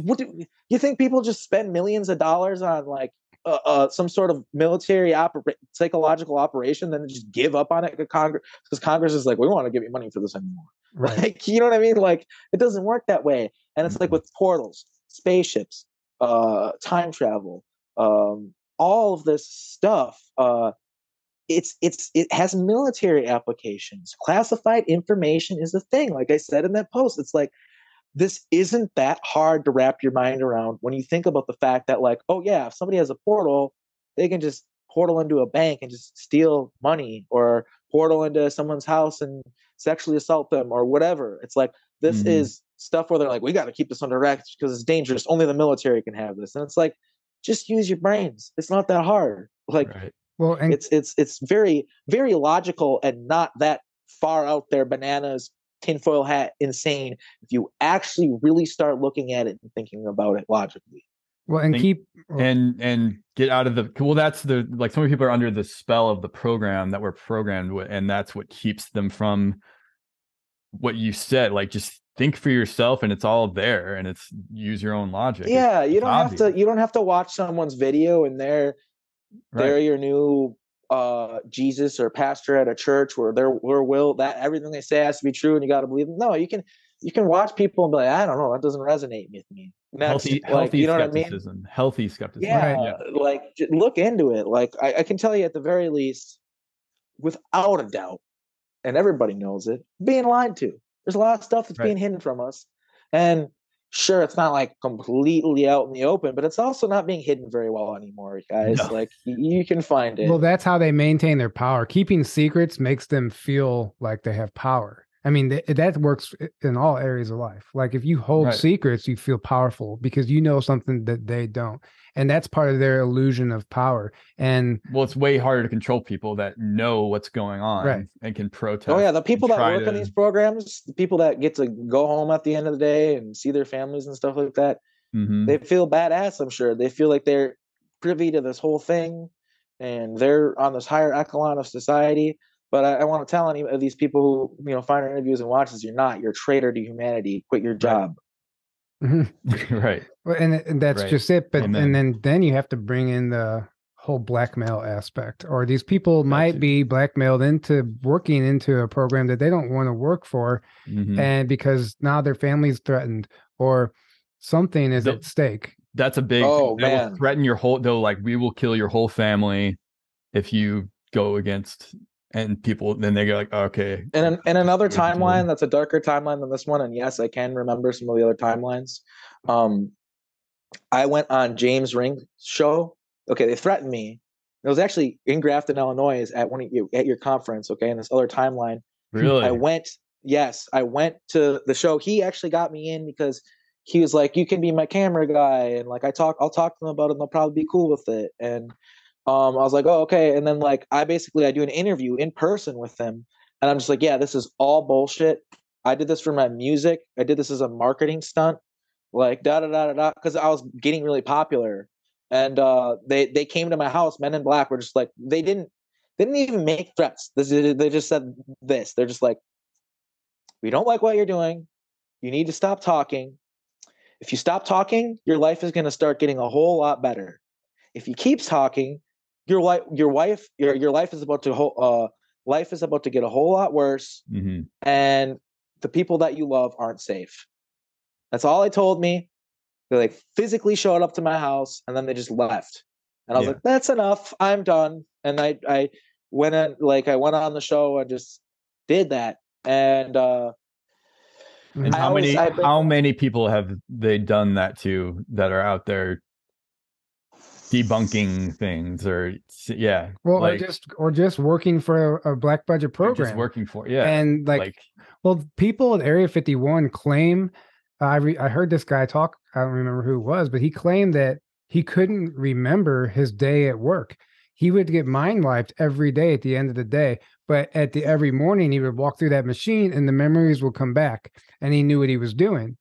You think people just spend millions of dollars on like some sort of military psychological operation, then just give up on it because Congress is like, we don't want to give you money for this anymore. Right. Like, you know what I mean? Like, it doesn't work that way. And it's like with portals, spaceships, time travel, all of this stuff, it has military applications. Classified information is a thing. Like I said in that post, it's like, this isn't that hard to wrap your mind around when you think about the fact that, like, oh yeah, if somebody has a portal, they can just portal into a bank and just steal money, or portal into someone's house and sexually assault them, or whatever. It's like, this is stuff where they're like, we got to keep this under wraps because it's dangerous. Only the military can have this. And it's like, just use your brains. It's not that hard. Like, well, and it's very, very logical and not that far out there, bananas, tinfoil hat insane, if you actually really start looking at it and thinking about it logically. Well, and and get out of the, well, that's the, like, so many people are under the spell of the program that we're programmed with, and that's what keeps them from what you said. Like, just think for yourself, and it's all there, and it's use your own logic. Yeah, you don't have to watch someone's video and they're your new Jesus or pastor at a church where that everything they say has to be true and you got to believe them. No, you can watch people and be like, I don't know, that doesn't resonate with me. Healthy you know skepticism. What I mean? Healthy skepticism. Yeah, like, look into it. Like, I can tell you at the very least, without a doubt, and everybody knows it, being lied to. There's a lot of stuff that's being hidden from us, and Sure, it's not like completely out in the open, but it's also not being hidden very well anymore, guys. No. Like you can find it. Well, that's how they maintain their power. Keeping secrets makes them feel like they have power. I mean, that works in all areas of life. Like if you hold Right. secrets, you feel powerful because you know something that they don't. And that's part of their illusion of power. And Well, it's way harder to control people that know what's going on Right. and can protest. Oh yeah, the and people that try work on to- these programs, the people that get to go home at the end of the day and see their families and stuff like that, Mhm. they feel badass, I'm sure. They feel like they're privy to this whole thing and they're on this higher echelon of society. But I want to tell any of these people who, find our interviews and watch this, you're not. You're a traitor to humanity. Quit your job. Right. Well, and that's Right. just it. But Amen. and then you have to bring in the whole blackmail aspect, or these people might too. be blackmailed into working into a program that they don't want to work for, Mhm. and because now their family's threatened or something is The- at stake. That's a big Oh, thing. They will man. threaten your whole, they'll like, we will kill your whole family if you go against, and people, then they go like, okay. And in another Just do what you're timeline told. that's a darker timeline than this one, and yes, I can remember some of the other timelines. I went on James Ring's show. Okay, they threatened me. It was actually in Grafton, Illinois, at your conference. Okay, in this other timeline, Really? I went to the show. He actually got me in because he was like, "You can be my camera guy," and like I'll talk to them about it, and they'll probably be cool with it. And I was like, "Oh, okay." And then like I do an interview in person with them, and I'm just like, "Yeah, this is all bullshit. I did this for my music. I did this as a marketing stunt." Like da da da da da, because I was getting really popular, and they came to my house. Men in Black were just like they didn't even make threats. They just said this. They're just like, we don't like what you're doing. You need to stop talking. If you stop talking, your life is going to start getting a whole lot better. If you keep talking, your life is about to get a whole lot worse, Mm-hmm. and the people that you love aren't safe. That's all they told me. They like physically showed up to my house and then they just left. And I was like, that's enough. I'm done. And I went on the show and just did that. And And how many people have they done that to that are out there debunking things Well, like, or just working for a black budget program, just working for and well, people at Area 51 claim. I heard this guy talk. I don't remember who it was, but he claimed that he couldn't remember his day at work. He would get mind wiped every day at the end of the day, but every morning he would walk through that machine and the memories would come back, and he knew what he was doing.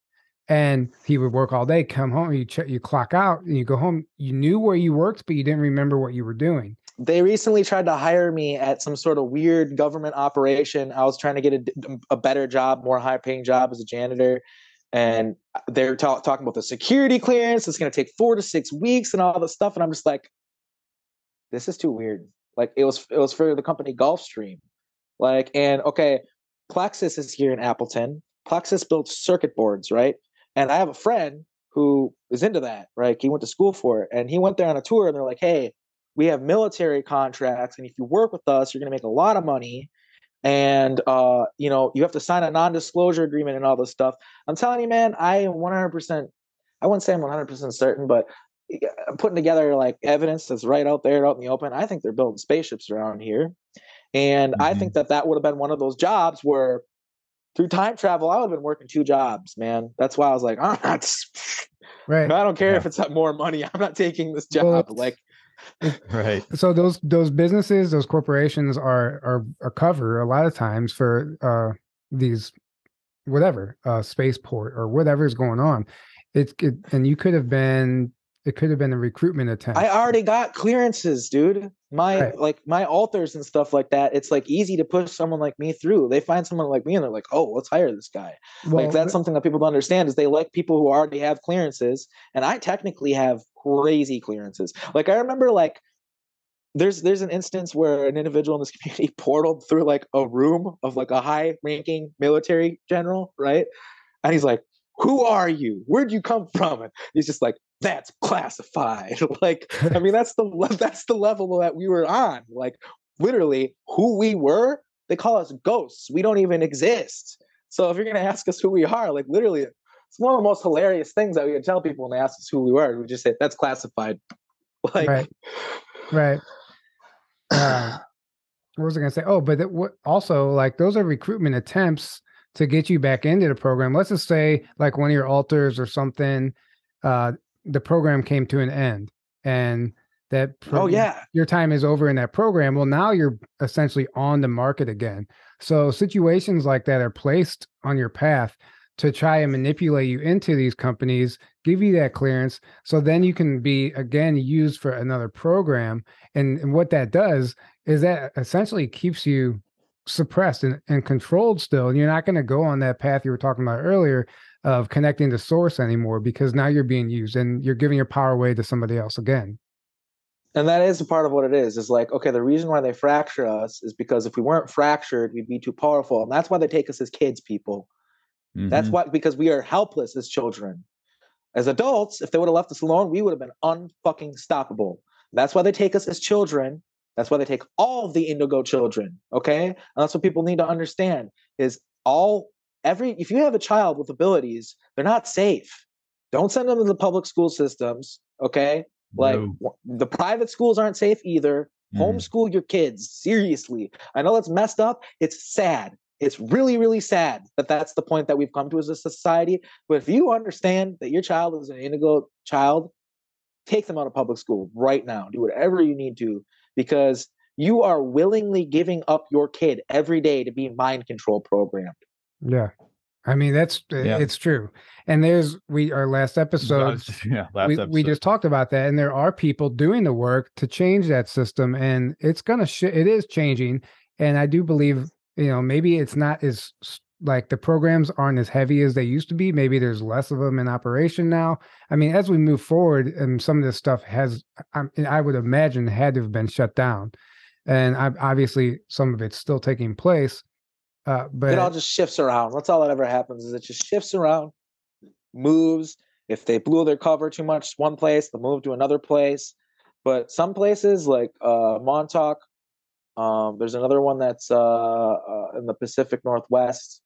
And he would work all day, come home, you clock out, and you go home. You knew where you worked, but you didn't remember what you were doing. They recently tried to hire me at some sort of weird government operation. I was trying to get a better job, more high-paying job as a janitor. And they're talking about the security clearance. It's going to take 4 to 6 weeks and all this stuff. And I'm just like, this is too weird. Like it was for the company Gulfstream. Like, and okay, Plexus is here in Appleton. Plexus builds circuit boards, right? And I have a friend who is into that, right? He went to school for it. And he went there on a tour and they're like, hey, we have military contracts. And if you work with us, you're going to make a lot of money. And you have to sign a non-disclosure agreement and all this stuff. I'm telling you, man, I am 100%. I wouldn't say I'm 100% certain, but I'm putting together like evidence that's right out there, out in the open. I think they're building spaceships around here, and I think that would have been one of those jobs where, through time travel, I would have been working 2 jobs, man. That's why I was like, Right. I don't care if it's more money. I'm not taking this job. Right. So those businesses, those corporations are cover a lot of times for these whatever spaceport or whatever's going on. And it could have been a recruitment attempt. I already got clearances, dude. My alters and stuff like that. It's like easy to push someone like me through. They find someone like me and they're like, oh, let's hire this guy. Well, that's something that people don't understand is they like people who already have clearances. And I technically have crazy clearances. Like I remember there's an instance where an individual in this community portaled through like a room of like a high-ranking military general, right? And he's like, who are you? Where'd you come from? And he's just like, that's classified. Like, I mean, that's the level that we were on. Like, literally, who we were, they call us ghosts. We don't even exist. So if you're gonna ask us who we are, like, literally, it's one of the most hilarious things that we would tell people when they ask us who we were. We just say that's classified. Like, right. What was I going to say? Oh, but also, like, those are recruitment attempts to get you back into the program. Let's just say, like, one of your alters or something, the program came to an end, and that your time is over in that program. Well, now you're essentially on the market again. So situations like that are placed on your path to try and manipulate you into these companies, give you that clearance, so then you can be again used for another program. And what that does is that essentially keeps you suppressed and controlled still. And you're not going to go on that path you were talking about earlier of connecting to source anymore, because now you're being used and you're giving your power away to somebody else again. And that is a part of what it is like, okay, the reason why they fracture us is because if we weren't fractured, we'd be too powerful. And that's why they take us as kids, people. Mm-hmm. That's why, because we are helpless as children. As adults, if they would have left us alone, we would have been unfucking stoppable. That's why they take us as children. That's why they take all of the indigo children. Okay. And that's what people need to understand is if you have a child with abilities, they're not safe. Don't send them to the public school systems. Okay. Like the private schools aren't safe either. Homeschool your kids. Seriously. I know that's messed up. It's sad. It's really, really sad that that's the point that we've come to as a society. But if you understand that your child is an indigo child, take them out of public school right now. Do whatever you need to, because you are willingly giving up your kid every day to be mind control programmed. Yeah. I mean, it's true. And our last episode, we just talked about that. And there are people doing the work to change that system, and it's going to, it is changing. And I do believe, maybe it's not as like the programs aren't as heavy as they used to be. Maybe there's less of them in operation now. I mean, as we move forward, and some of this stuff I would imagine had to have been shut down. And obviously some of it's still taking place. But it all just shifts around. That's all that ever happens, is it just shifts around, moves. If they blew their cover too much one place, they'll move to another place. But some places like Montauk, there's another one that's in the Pacific Northwest,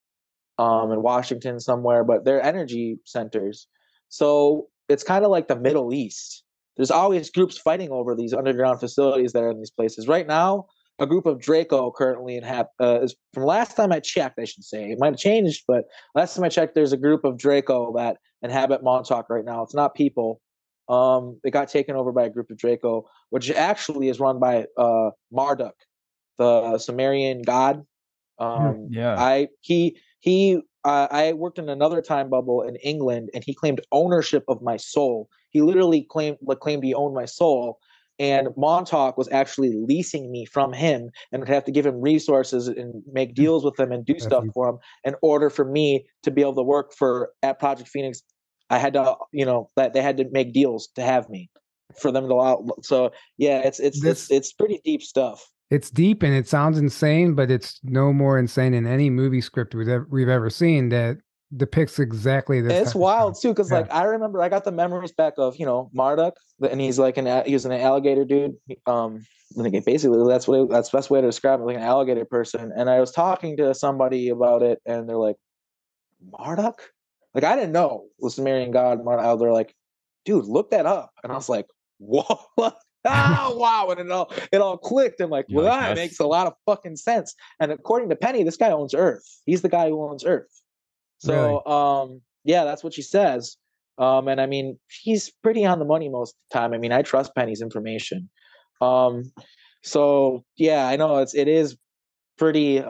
in Washington somewhere, but they're energy centers. So it's kind of like the Middle East. There's always groups fighting over these underground facilities that are in these places. Right now, a group of Draco currently is, from last time I checked, I should say, it might have changed, but last time I checked, there's a group of Draco that inhabit Montauk right now. It's not people. It got taken over by a group of Draco, which actually is run by Marduk, the Sumerian god. I worked in another time bubble in England, and he claimed ownership of my soul. He literally claimed he owned my soul. And Montauk was actually leasing me from him, and would have to give him resources and make deals with him and do stuff for him in order for me to be able to work at Project Phoenix. I had to, that they had to make deals to have me for them to allow. So yeah, it's pretty deep stuff. It's deep and it sounds insane, but it's no more insane than any movie script we've ever seen that depicts exactly this. It's wild too, because like I remember I got the memories back of Marduk, and he's like he was an alligator dude. Basically that's the best way to describe it, like an alligator person. And I was talking to somebody about it, and they're like, Marduk? Like I didn't know the Sumerian god Marduk. They're like, dude, look that up. And I was like, what? Oh wow! And it all clicked. And like, well, that makes a lot of fucking sense. And according to Penny, this guy owns Earth. He's the guy who owns Earth. So, really? Yeah, that's what she says. And I mean, she's pretty on the money most of the time. I mean, I trust Penny's information. So yeah, I know it is pretty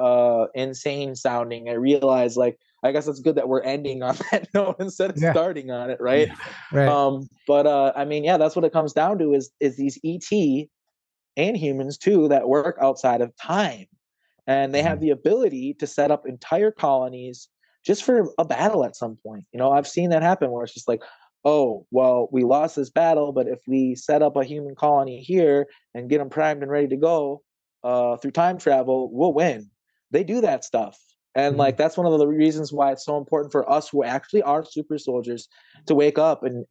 insane sounding. I realize, like, I guess it's good that we're ending on that note instead of starting on it, right? Yeah. Right. But I mean, yeah, that's what it comes down to is these ET and humans too that work outside of time, and they have the ability to set up entire colonies just for a battle at some point. I've seen that happen where it's just like, oh, well, we lost this battle, but if we set up a human colony here and get them primed and ready to go through time travel, we'll win. They do that stuff. And like, that's one of the reasons why it's so important for us who actually are super soldiers to wake up and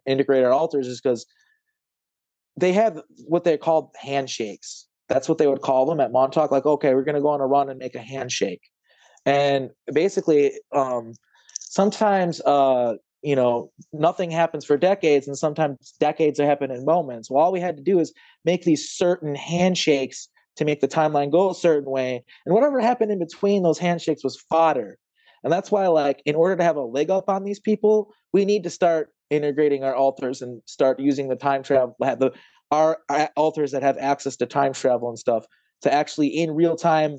integrate our alters, is because they have what they call handshakes. That's what they would call them at Montauk. Like, okay, we're going to go on a run and make a handshake. And basically, sometimes nothing happens for decades, and sometimes decades are happening in moments. Well, all we had to do is make these certain handshakes to make the timeline go a certain way, and whatever happened in between those handshakes was fodder. And that's why, like, in order to have a leg up on these people, we need to start integrating our alters and start using the time travel, our alters that have access to time travel and stuff, to actually in real time,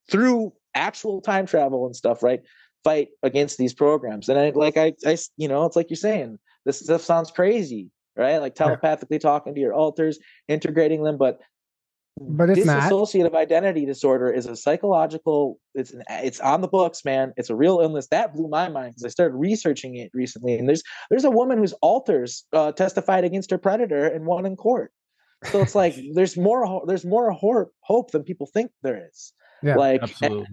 through actual time travel and stuff, right, fight against these programs. And it's like you're saying, this stuff sounds crazy, right? Like telepathically talking to your alters, integrating them, but it's not. Dissociative identity disorder is a psychological, it's on the books, man. It's a real illness. That blew my mind because I started researching it recently. And there's a woman whose alters testified against her predator and won in court. So it's like there's more hope than people think there is. Yeah, like, absolutely.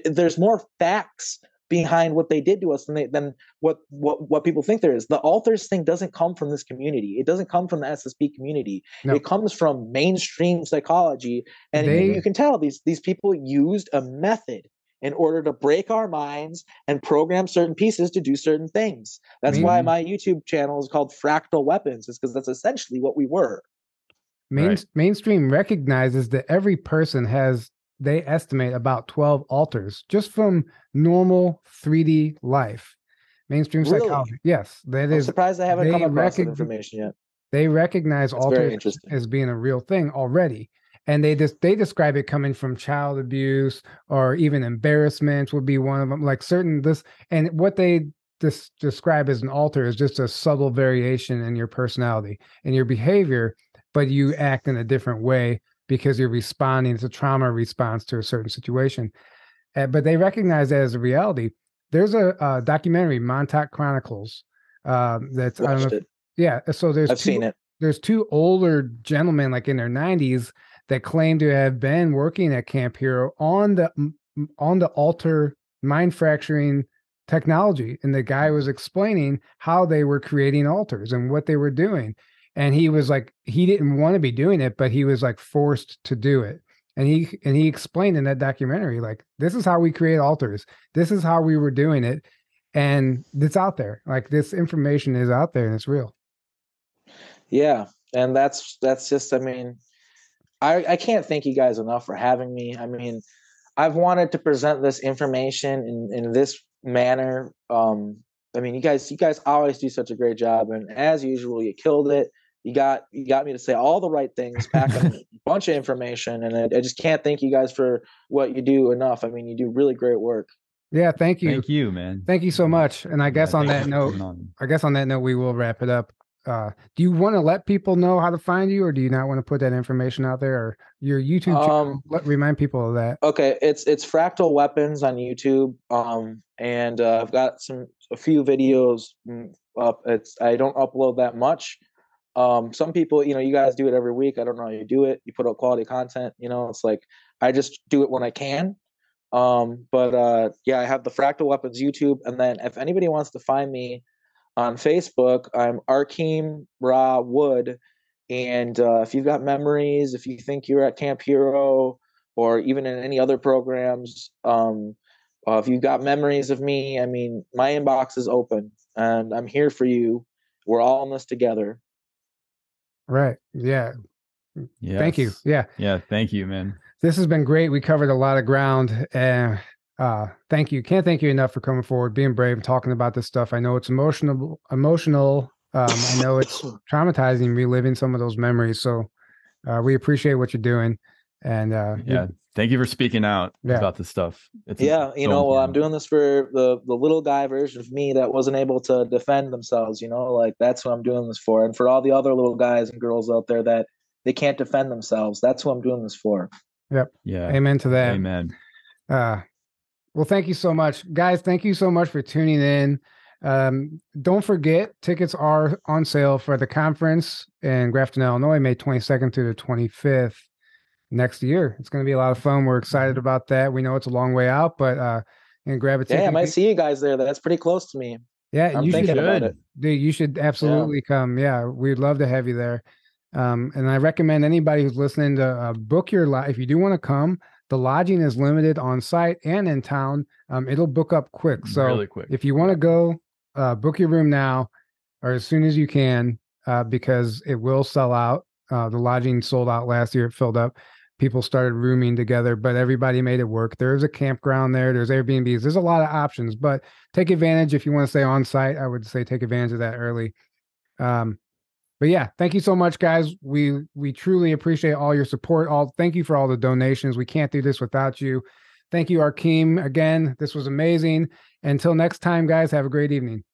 There's more facts behind what they did to us than what people think there is. The alters thing doesn't come from this community. It doesn't come from the SSP community. No. It comes from mainstream psychology, and you can tell these people used a method in order to break our minds and program certain pieces to do certain things. That's why my YouTube channel is called Fractal Weapons. It's because that's essentially what we were. Mainstream recognizes that every person has, they estimate, about 12 alters just from normal 3D life. Mainstream psychology. Yes, that is. I'm surprised I haven't come across that information yet. They recognize alters as being a real thing already. And they describe it coming from child abuse, or even embarrassment would be one of them. Like and what they describe as an alter is just a subtle variation in your personality and your behavior, but you act in a different way because you're responding. It's a trauma response to a certain situation. But they recognize that as a reality. There's a documentary, Montauk Chronicles. That's watched, I don't know it. Yeah. So I've seen it. There's two older gentlemen, like in their 90s, that claim to have been working at Camp Hero on the alter mind fracturing technology. And the guy was explaining how they were creating alters and what they were doing. And he was like, he didn't want to be doing it, but he was like forced to do it. And he explained in that documentary, like, this is how we create alters. This is how we were doing it. And it's out there. Like, this information is out there and it's real. Yeah. And that's just, I mean, I can't thank you guys enough for having me. I mean, I've wanted to present this information in this manner. I mean, you guys always do such a great job. And as usual, you killed it. You got me to say all the right things, packing a bunch of information, and I just can't thank you guys for what you do enough. I mean, you do really great work. Yeah, thank you. Thank you, man. Thank you so much. And I guess on that note, we will wrap it up. Do you want to let people know how to find you, or do you not want to put that information out there, or your YouTube channel? Remind people of that. Okay, it's Fractal Weapons on YouTube. And I've got a few videos up. I don't upload that much. Some people, you guys do it every week. I don't know how you do it. You put out quality content, it's like, I just do it when I can. But I have the Fractal Weapons YouTube. And then if anybody wants to find me on Facebook, I'm Arkheim Ra Wood. And if you've got memories, if you think you're at Camp Hero or even in any other programs, if you've got memories of me, I mean, my inbox is open and I'm here for you. We're all in this together. Right. Yeah. Yes. Thank you. Yeah. Yeah. Thank you, man. This has been great. We covered a lot of ground. Thank you. Can't thank you enough for coming forward, being brave, and talking about this stuff. I know it's emotional. I know it's traumatizing, reliving some of those memories. So we appreciate what you're doing. And thank you for speaking out about this stuff. I'm doing this for the little guy version of me that wasn't able to defend themselves, like, that's what I'm doing this for. And for all the other little guys and girls out there that they can't defend themselves, that's what I'm doing this for. Yep. Yeah. Amen to that. Amen. Well, thank you so much, guys. Thank you so much for tuning in. Don't forget, tickets are on sale for the conference in Grafton, Illinois, May 22nd through the 25th. Next year. It's going to be a lot of fun. We're excited about that. We know it's a long way out, but grab a ticket. Yeah, I might see you guys there. That's pretty close to me. Yeah, I'm thinking about it. Dude, you should absolutely come. Yeah, we'd love to have you there. And I recommend anybody who's listening to book your live. If you do want to come, The lodging is limited on site and in town. It'll book up quick. So Really quick. if you want to go, book your room now or as soon as you can, because it will sell out. The lodging sold out last year. It filled up. People started rooming together, but everybody made it work. There's a campground there. There's Airbnbs. There's a lot of options, but take advantage if you want to stay on site. I would say take advantage of that early. But yeah, thank you so much, guys. We truly appreciate all your support. Thank you for all the donations. We can't do this without you. Thank you, Arkheim. Again, this was amazing. Until next time, guys, have a great evening.